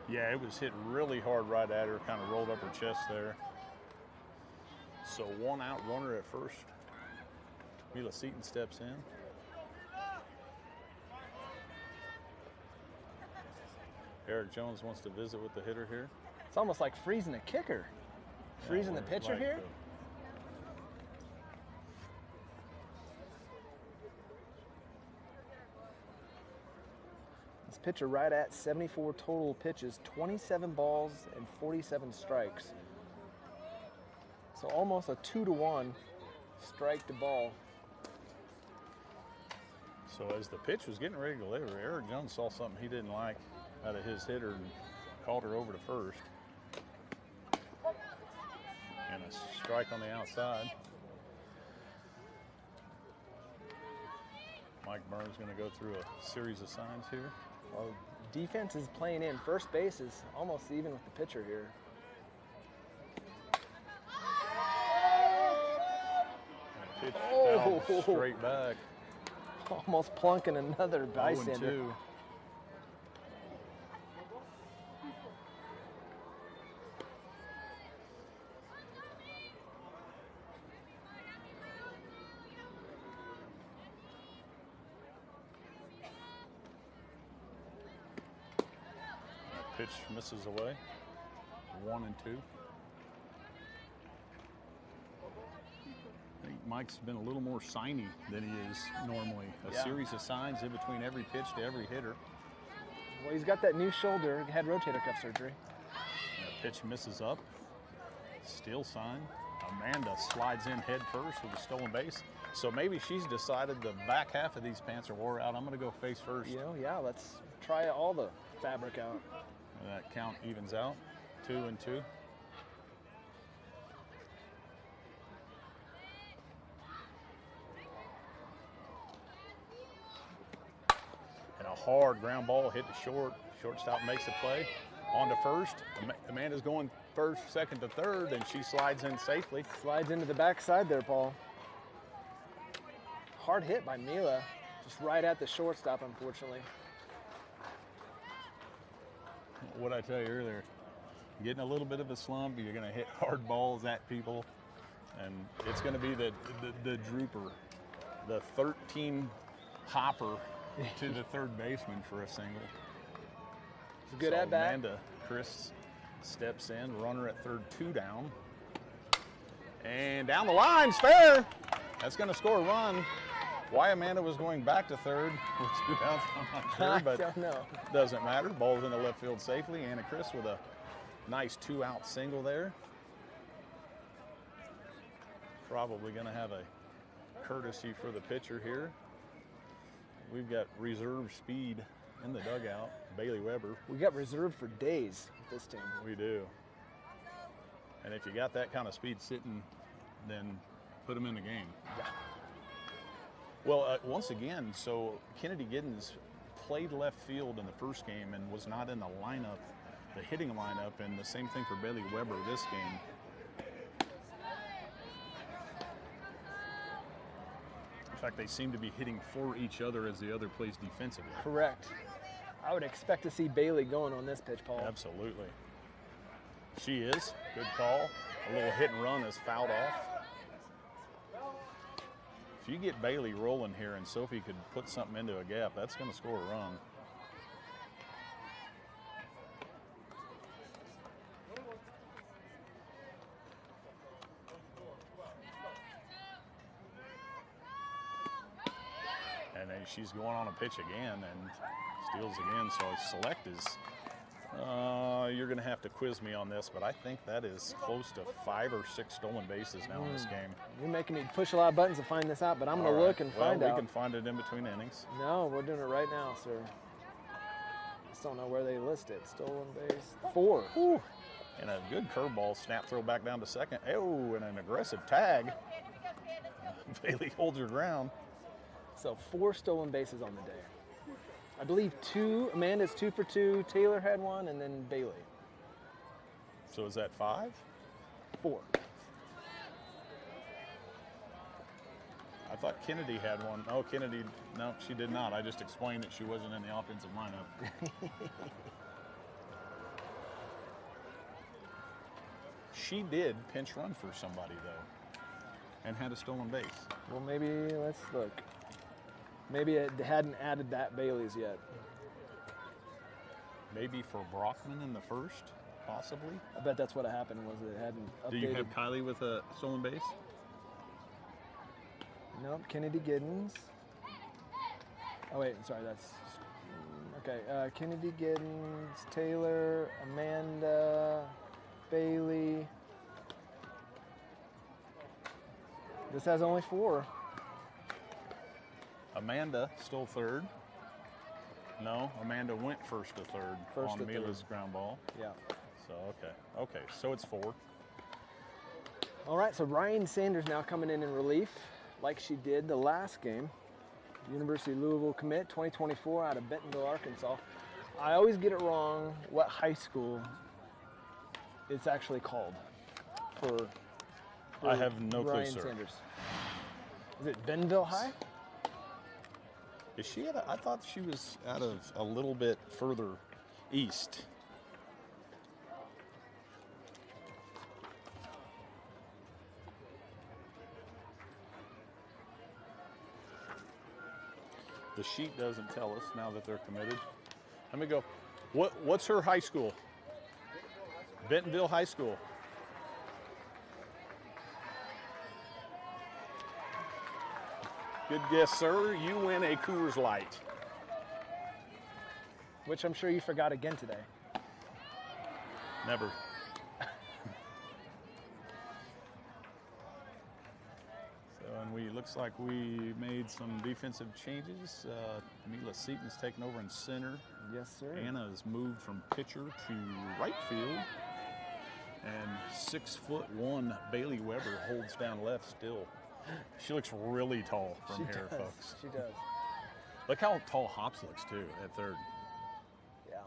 Yeah, it was hit really hard right at her. Kind of rolled up her chest there. So 1 out, runner at first. Mila Seaton steps in. Eric Jones wants to visit with the hitter here. It's almost like freezing a kicker. Freezing the pitcher Like here? This pitcher right at 74 total pitches, 27 balls and 47 strikes. So almost a 2-to-1 strike to ball. So as the pitch was getting ready to deliver, Eric Jones saw something he didn't like out of his hitter and called her over to first. And a strike on the outside. Mike Burns going to go through a series of signs here. Well, defense is playing in. First base is almost even with the pitcher here. And pitch fouled straight back. Almost plunking another bystander. 0-2. Pitch misses away. 1-2. I think Mike's been a little more signy than he is normally. A series of signs in between every pitch to every hitter. Well, he's got that new shoulder. He had rotator cuff surgery. And the pitch misses up. Steal sign. Amanda slides in head first with a stolen base. So maybe she's decided the back half of these pants are wore out. I'm going to go face first. You know, yeah, let's try all the fabric out. And that count evens out. 2-2. And a hard ground ball hit to short. Shortstop makes the play. On to first. Amanda's going first, second to third, and she slides in safely. Slides into the backside there, Paul. Hard hit by Mila. Just right at the shortstop, unfortunately. What I tell you earlier, getting a little bit of a slump, you're going to hit hard balls at people, and it's going to be the drooper, the 13 hopper to the third baseman for a single. It's a good So at bat. Amanda Chris steps in, runner at third, 2 down, and down the line's fair. That's going to score a run. Why Amanda was going back to third with 2 downs, I'm not sure, but I don't know. doesn't matter. Ball's in the left field safely. Anna Chris with a nice 2-out single there. Probably going to have a courtesy for the pitcher here. We've got reserve speed in the dugout. Bailey Weber. We got reserved for days with this team. We do. And if you got that kind of speed sitting, then put them in the game. Yeah. Well, once again, so Kennedy Giddens played left field in the first game and was not in the lineup, the hitting lineup, and the same thing for Bailey Weber this game. In fact, they seem to be hitting for each other as the other plays defensively. Correct. I would expect to see Bailey going on this pitch, Paul. Absolutely. She is. Good call. A little hit and run is fouled off. If you get Bailey rolling here and Sophie could put something into a gap, that's going to score a run. And then she's going on a pitch again and steals again. So select is, you're going to have to quiz me on this, but I think that is close to 5 or 6 stolen bases now in this game. You're making me push a lot of buttons to find this out, but I'm going to look and find out. We can find it in between innings. No, we're doing it right now, sir. Just don't know where they list it. Stolen base. 4. Whew. And a good curveball, snap throw back down to second. Oh, and an aggressive tag. Bailey holds her ground. So 4 stolen bases on the day. I believe 2. Amanda's 2 for 2. Taylor had 1, and then Bailey. So is that 5? 4. I thought Kennedy had 1. Oh, Kennedy, no, she did not. I just explained that she wasn't in the offensive lineup. She did pinch run for somebody, though, and had a stolen base. Well, maybe, let's look. Maybe it hadn't added that Bailey's yet. Maybe for Brockman in the first. possibly. I bet that's what happened was it hadn't updated. Do you have Kylie with a stolen base? Nope, Kennedy Giddens. Oh wait, sorry, that's okay. Kennedy Giddens, Taylor, Amanda, Bailey. This has only 4. Amanda stole third. No, Amanda went first to third on Mila's ground ball. Yeah. So okay, so it's 4. All right, so Ryan Sanders now coming in relief, like she did the last game. University of Louisville commit, 2024, out of Bentonville, Arkansas. I always get it wrong what high school it's actually called for I have no clue, Ryan sir. Sanders. Is it Bentonville High? Is she I thought she was out of a little bit further east. The sheet doesn't tell us now that they're committed. Let me go. What's her high school? Bentonville High School. Good guess, sir. You win a Coors Light. Which I'm sure you forgot again today. Never. And looks like we made some defensive changes. Mila Seaton's taken over in center. Yes, sir. Anna has moved from pitcher to right field. And 6'1" Bailey Weber holds down left still. She looks really tall from here, folks. She does. Look how tall Hops looks too at third. Yeah.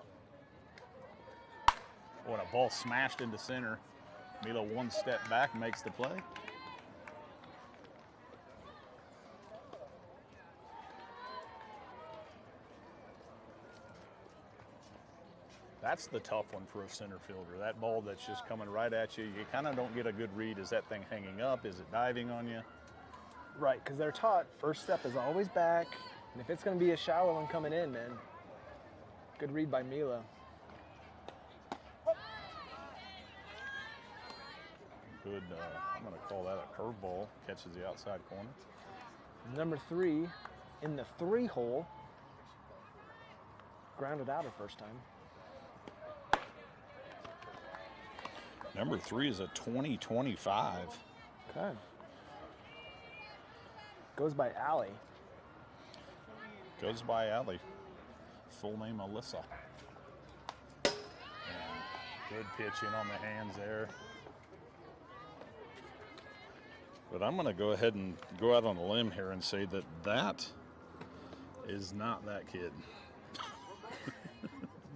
What a ball smashed into center. Mila one step back, makes the play. That's the tough one for a center fielder. That ball that's just coming right at you. You kind of don't get a good read. Is that thing hanging up? Is it diving on you? Right, because they're taught first step is always back. And if it's going to be a shallow one coming in, man, good read by Mila. Good, I'm going to call that a curveball. Catches the outside corner. Number 3 in the 3-hole. Grounded out her first time. Number 3 is a 2025. Okay. Goes by Allie. Goes by Allie. Full name Alyssa. And good pitch in on the hands there. But I'm going to go ahead and go out on a limb here and say that that is not that kid.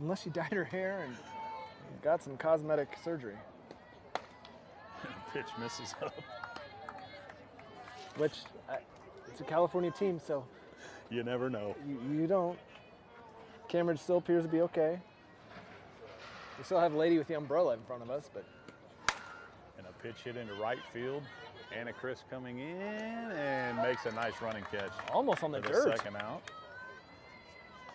Unless she dyed her hair and got some cosmetic surgery. Pitch misses up. Which, it's a California team, so You never know. you don't. Cameron still appears to be okay. We still have a lady with the umbrella in front of us, but. And a pitch hit into right field. Anna Chris coming in and makes a nice running catch. Almost on the for dirt. Second out.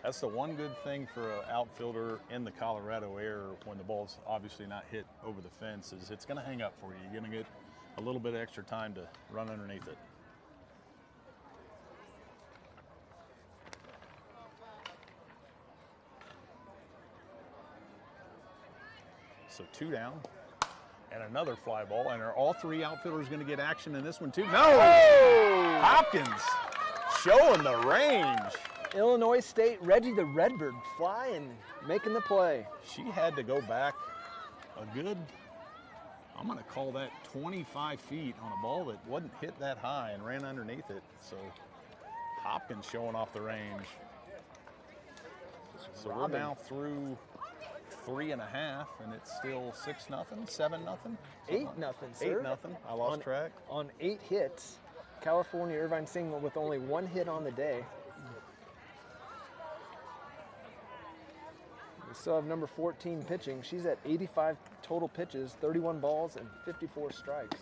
That's the one good thing for an outfielder in the Colorado air when the ball's obviously not hit over the fence is it's going to hang up for you. You're going to get a little bit of extra time to run underneath it. So 2 down. And another fly ball. And are all 3 outfielders going to get action in this one too? No! Oh! Hopkins showing the range. Illinois State, Reggie the Redbird flying, making the play. She had to go back a good, I'm going to call that 25 feet on a ball that wasn't hit that high and ran underneath it. So Hopkins showing off the range. So we're now through 3.5, and it's still 6-0, 7-0, 8-0, sir. 8-0. I lost track. On 8 hits, California Irvine single with only 1 hit on the day. We still have number 14 pitching. She's at 85 total pitches, 31 balls, and 54 strikes.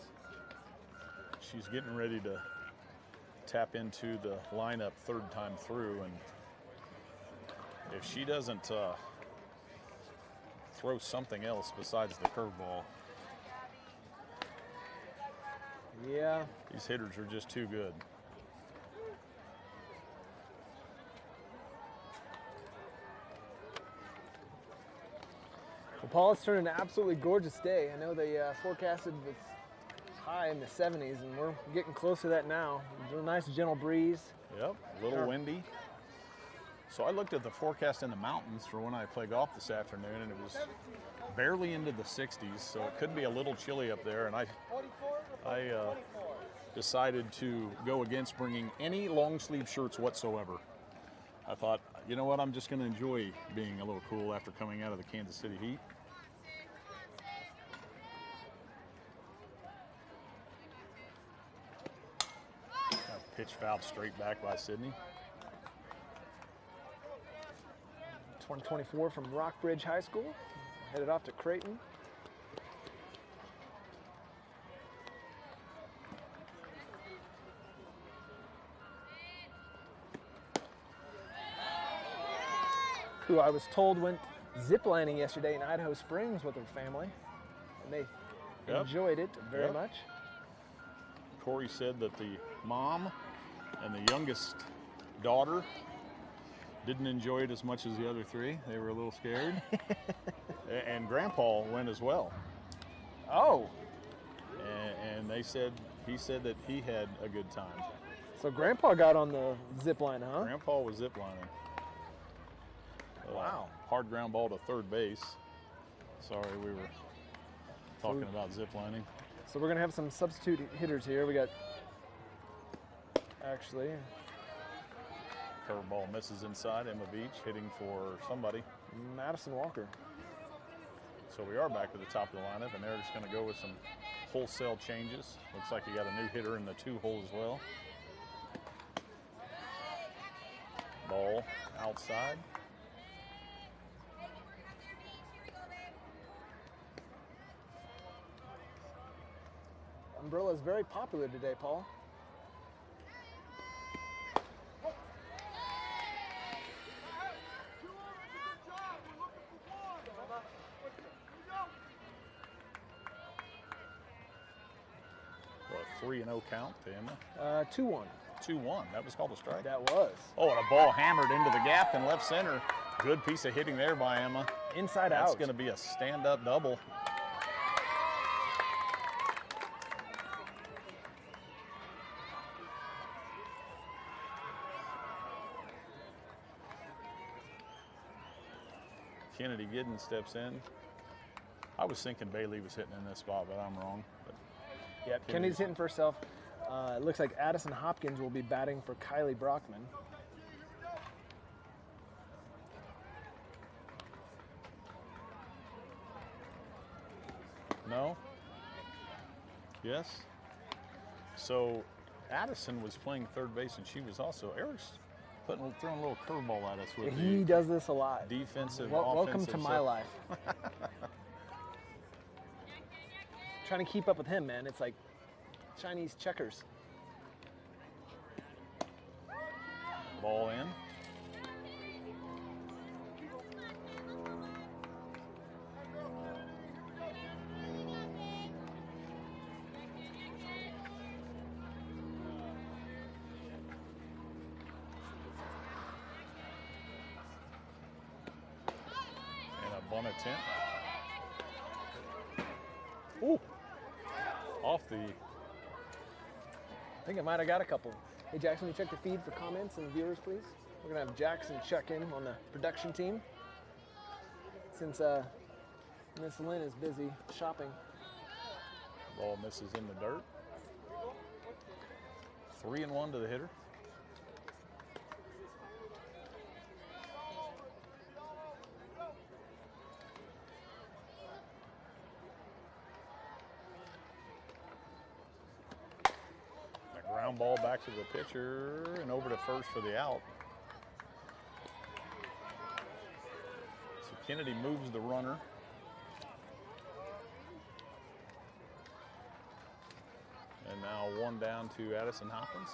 She's getting ready to tap into the lineup 3rd time through, and if she doesn't throw something else besides the curveball. Yeah. These hitters are just too good. Well, Paul, it's turned an absolutely gorgeous day. I know they forecasted this high in the 70s, and we're getting close to that now. A nice gentle breeze. Yep, a little Sure. windy. So I looked at the forecast in the mountains for when I play golf this afternoon, and it was barely into the 60s, so it could be a little chilly up there. And I decided to go against bringing any long sleeve shirts whatsoever. I thought, you know what, I'm just going to enjoy being a little cool after coming out of the Kansas City heat. Pitch fouled straight back by Sydney. 2024 from Rockbridge High School. Headed off to Creighton. Who I was told went ziplining yesterday in Idaho Springs with her family. And they Yep. enjoyed it very Yep. much. Corey said that the mom and the youngest daughter didn't enjoy it as much as the other three. They were a little scared. And Grandpa went as well. Oh, And he said that he had a good time. so Grandpa got on the zip line, huh? Grandpa was ziplining. Wow. Hard ground ball to third base. Sorry, we were talking about ziplining. So we're gonna have some substitute hitters here. We got, actually, Curveball misses inside. Emma Beach hitting for somebody. Madison Walker. So we are back to the top of the lineup, and they're just going to go with some wholesale changes. Looks like you got a new hitter in the 2-hole as well. Ball outside. Umbrella is very popular today, Paul. What, 3-0 count to Emma? 2-1. 2-1. That was called a strike. That was. Oh, and a ball hammered into the gap in left center. Good piece of hitting there by Emma. Inside That's out. going to be a stand-up double. Kennedy Giddens steps in. I was thinking Bailey was hitting in this spot, but I'm wrong. But Yep, Kennedy's hitting for herself. It looks like Addison Hopkins will be batting for Kylie Brockman. no? Yes? So Addison was playing third base, and she was also, Eric's throwing a little curveball at us with He the does this a lot. defensive, Welcome offensive to my stuff. life. Trying to keep up with him, man. It's like Chinese checkers. Ball in. And a bunt attempt. Ooh, Off the, I think I might have got a couple. Hey, Jackson, you check the feed for comments and viewers, please. We're going to have Jackson check in on the production team since Miss Lynn is busy shopping. ball misses in the dirt. 3-1 to the hitter. A ground ball back to the pitcher and over to first for the out. So Kennedy moves the runner. And now one down to Addison Hopkins.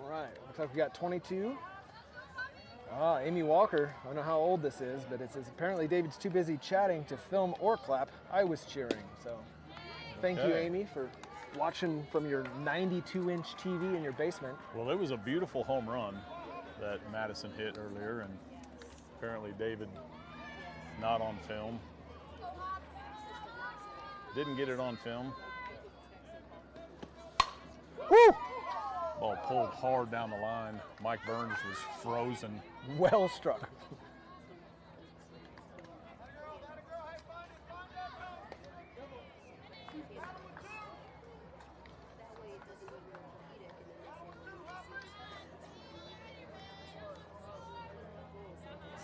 All right, looks like we got 22 Amy Walker, I don't know how old this is, but it says apparently David's too busy chatting to film or clap. I was cheering. So thank you, Okay. Amy, for watching from your 92-inch TV in your basement. Well, it was a beautiful home run that Madison hit earlier, and apparently David not on film. Didn't get it on film. Woo! Ball pulled hard down the line. Mike Burns was frozen. Well struck.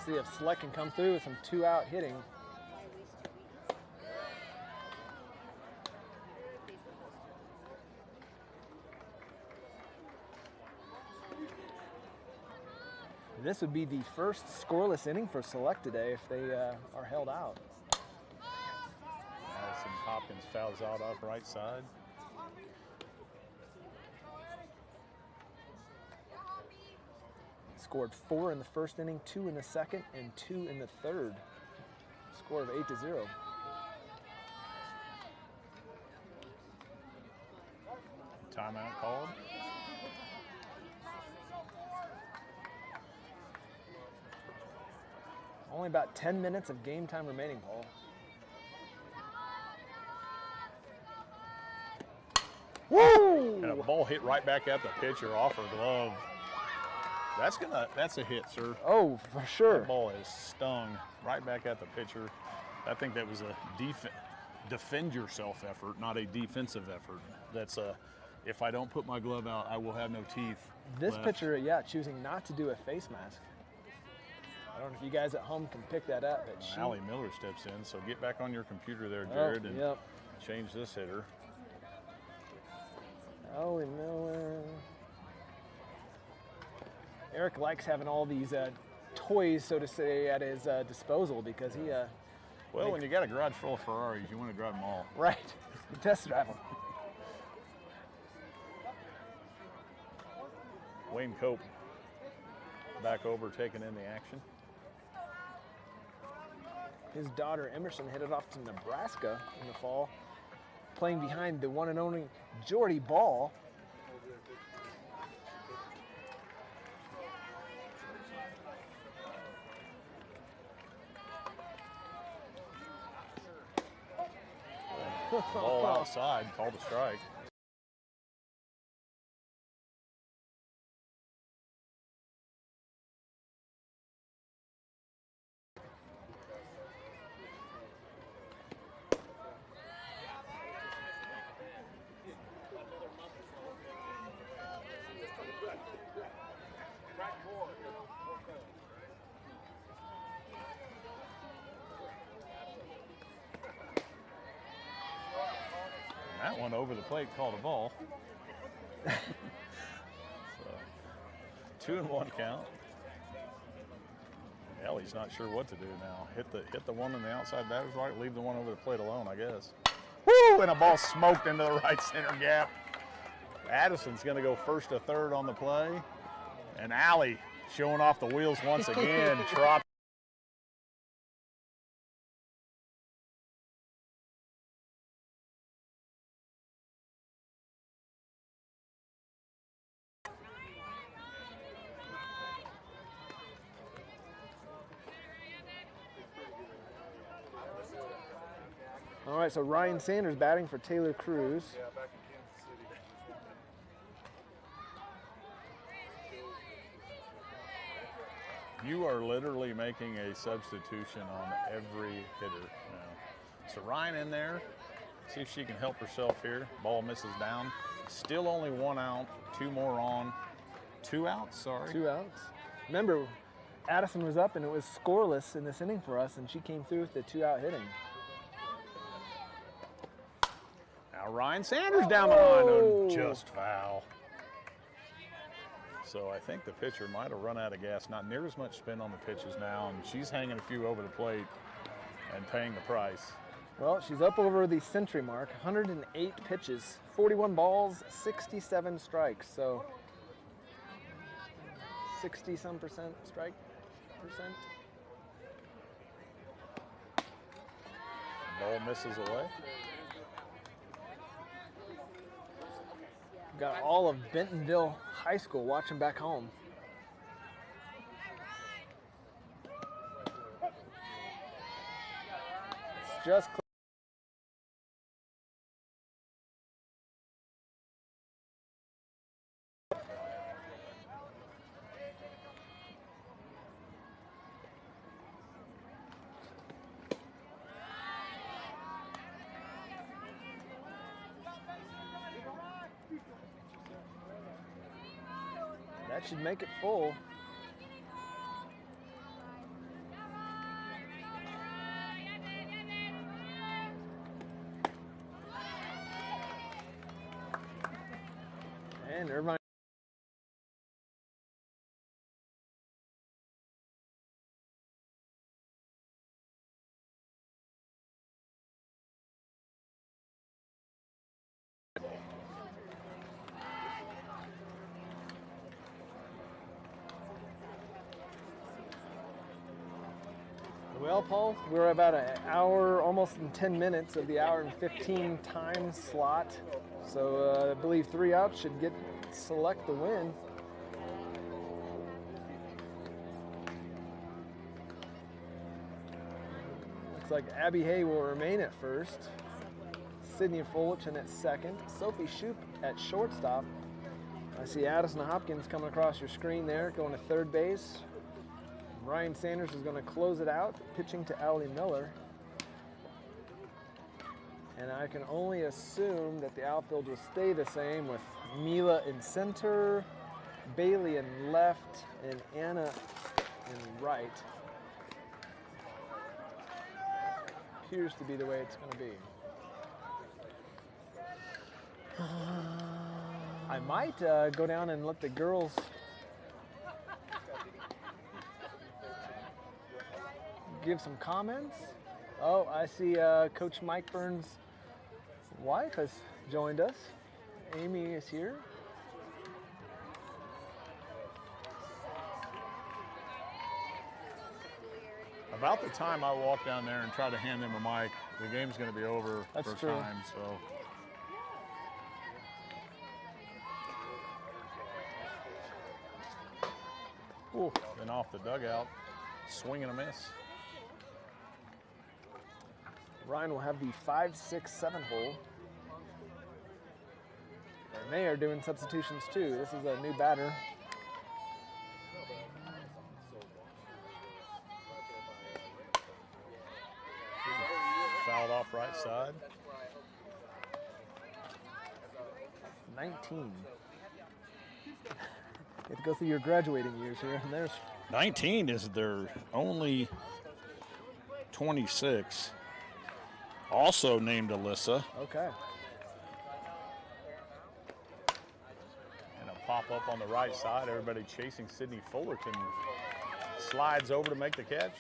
See if Select can come through with some 2-out hitting. This would be the first scoreless inning for Select today if they are held out. Madison Hopkins fouls out off right side. Scored 4 in the first inning, 2 in the second, and 2 in the third. Score of 8-0. Timeout called. Only about 10 minutes of game time remaining, Paul. Woo! And a ball hit right back at the pitcher off her glove. That's a hit, sir. Oh, for sure. That ball is stung right back at the pitcher. I think that was a defend yourself effort, not a defensive effort. That's a, if I don't put my glove out, I will have no teeth. This left. pitcher, choosing not to do a face mask. I don't know if you guys at home can pick that up, but she... Allie Miller steps in, so get back on your computer there, Jared, and yep. change this hitter. Allie Miller. Eric likes having all these toys, so to say, at his disposal because he... Well, when you got a garage full of Ferraris, you want to drive them all. Right. Test drive them. Wayne Cope back over, taking in the action. His daughter Emerson headed off to Nebraska in the fall, playing behind the one and only Jordy Ball. Ball outside, called a strike. That one over the plate, called a ball. So, 2-1 count. Ellie's not sure what to do now. Hit the one in the outside batter's right, leave the one over the plate alone, I guess. Woo! And a ball smoked into the right center gap. Addison's going to go first to third on the play. And Allie showing off the wheels once again. Trot. All right, so Ryan Sanders batting for Taylor Cruz. Yeah, back in Kansas City. You are literally making a substitution on every hitter now. So Ryan in there, see if she can help herself here. Ball misses down. Still only 1 out, 2 more on. 2 outs, sorry. 2 outs. Remember, Addison was up and it was scoreless in this inning for us, and she came through with the 2-out hitting. Now Ryan Sanders down the line, oh, just foul. So I think the pitcher might have run out of gas. Not near as much spin on the pitches now, and she's hanging a few over the plate and paying the price. Well, she's up over the century mark, 108 pitches, 41 balls, 67 strikes. So 60-some% strike Ball misses away. Got all of Bentonville High School watching back home. It's just that should make it full. And Irvine. Well, Paul, we're about an hour, almost in 10 minutes of the hour and 15 time slot. So I believe 3 outs should select the win. Looks like Abby Hay will remain at first. Sydney Fullerton at second. Sophie Shoup at shortstop. I see Addison Hopkins coming across your screen there, going to third base. Ryan Sanders is going to close it out, pitching to Allie Miller. And I can only assume that the outfield will stay the same with Mila in center, Bailey in left, and Anna in right. Appears to be the way it's going to be. I might go down and let the girls give some comments. Oh, I see Coach Mike Burns' wife has joined us. Amy is here. About the time I walk down there and try to hand them a mic, the game's going to be over That's for true. time. So. Ooh, then off the dugout, swing and a miss. Ryan will have the 5, 6, 7 hole. And they are doing substitutions too. This is a new batter. Fouled off right side. 19. You have to go through your graduating years here. And there's 19 is their only 26. Also named Alyssa. okay. And a pop up on the right side. Everybody chasing Sydney Fullerton. Slides over to make the catch.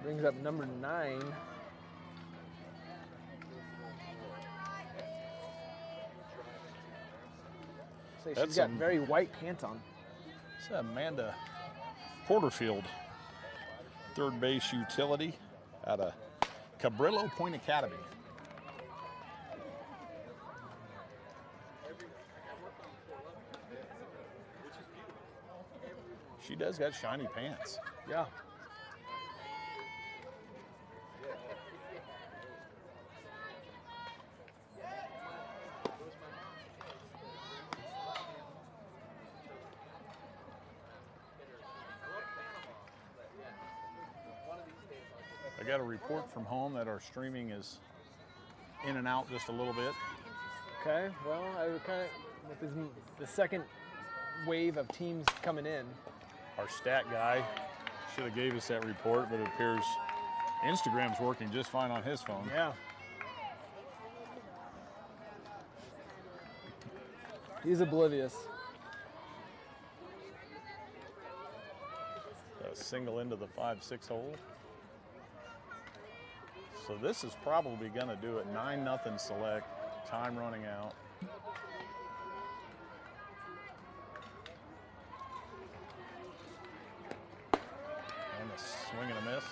Brings up number 9. Say That's she's got some- very white pants on. It's Amanda Porterfield, third base utility out of Cabrillo Point Academy. She does got shiny pants. Yeah. I got a report from home that our streaming is in and out just a little bit. Okay. Well, I would kind of with the second wave of teams coming in. Our stat guy should have gave us that report, but it appears Instagram's working just fine on his phone. Yeah. He's oblivious. A single into the 5-6 hole. So this is probably going to do it. 9-0 Select. Time running out. And a swing and a miss.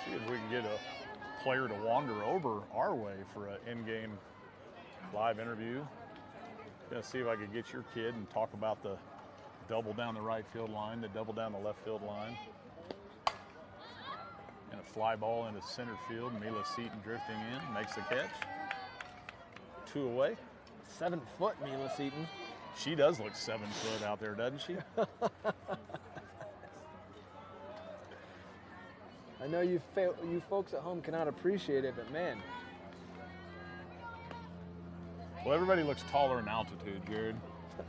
See if we can get a player to wander over our way for an in-game live interview. Gonna see if I could get your kid and talk about the double down the right field line, the double down the left field line. And a fly ball into center field. Mila Seaton drifting in, makes the catch. 2 away. 7 foot Mila Seaton. She does look 7 foot out there, doesn't she? I know you folks at home cannot appreciate it, but man. Well, everybody looks taller in altitude, Jared.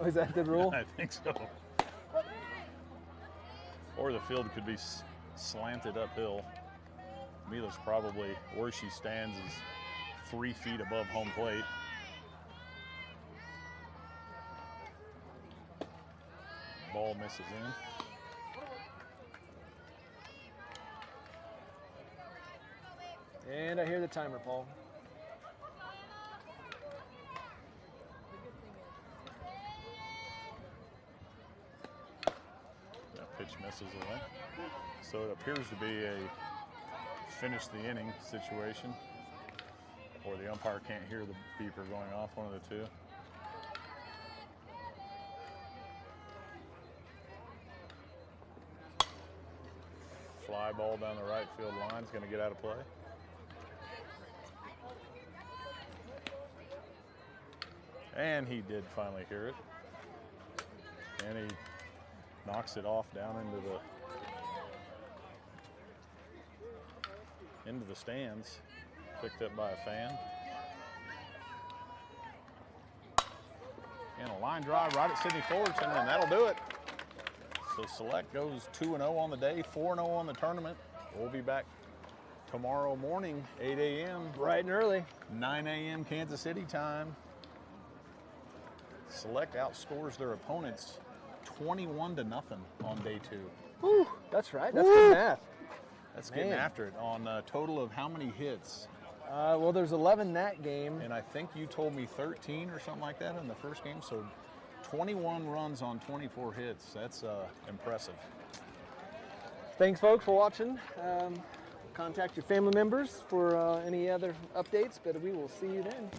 Oh, is that the rule? I think so. Or the field could be slanted uphill. Mila's probably, where she stands is 3 feet above home plate. Ball misses in. And I hear the timer, Paul. That pitch misses away. So it appears to be a finish the inning situation, or the umpire can't hear the beeper going off, one of the two. Fly ball down the right field line is going to get out of play. And he did finally hear it. And he knocks it off down into the stands. Picked up by a fan. And a line drive right at Sydney Fullerton, and that'll do it. So Select goes 2-0 on the day, 4-0 on the tournament. We'll be back tomorrow morning, 8 a.m. Bright and early. 9 a.m. Kansas City time. Select outscores their opponents 21-0 on day 2. Whew, that's right. That's good math. That's getting after it. On a total of how many hits? Well, there's 11 that game. And I think you told me 13 or something like that in the first game. So 21 runs on 24 hits. That's impressive. Thanks, folks, for watching. Contact your family members for any other updates, but we will see you then.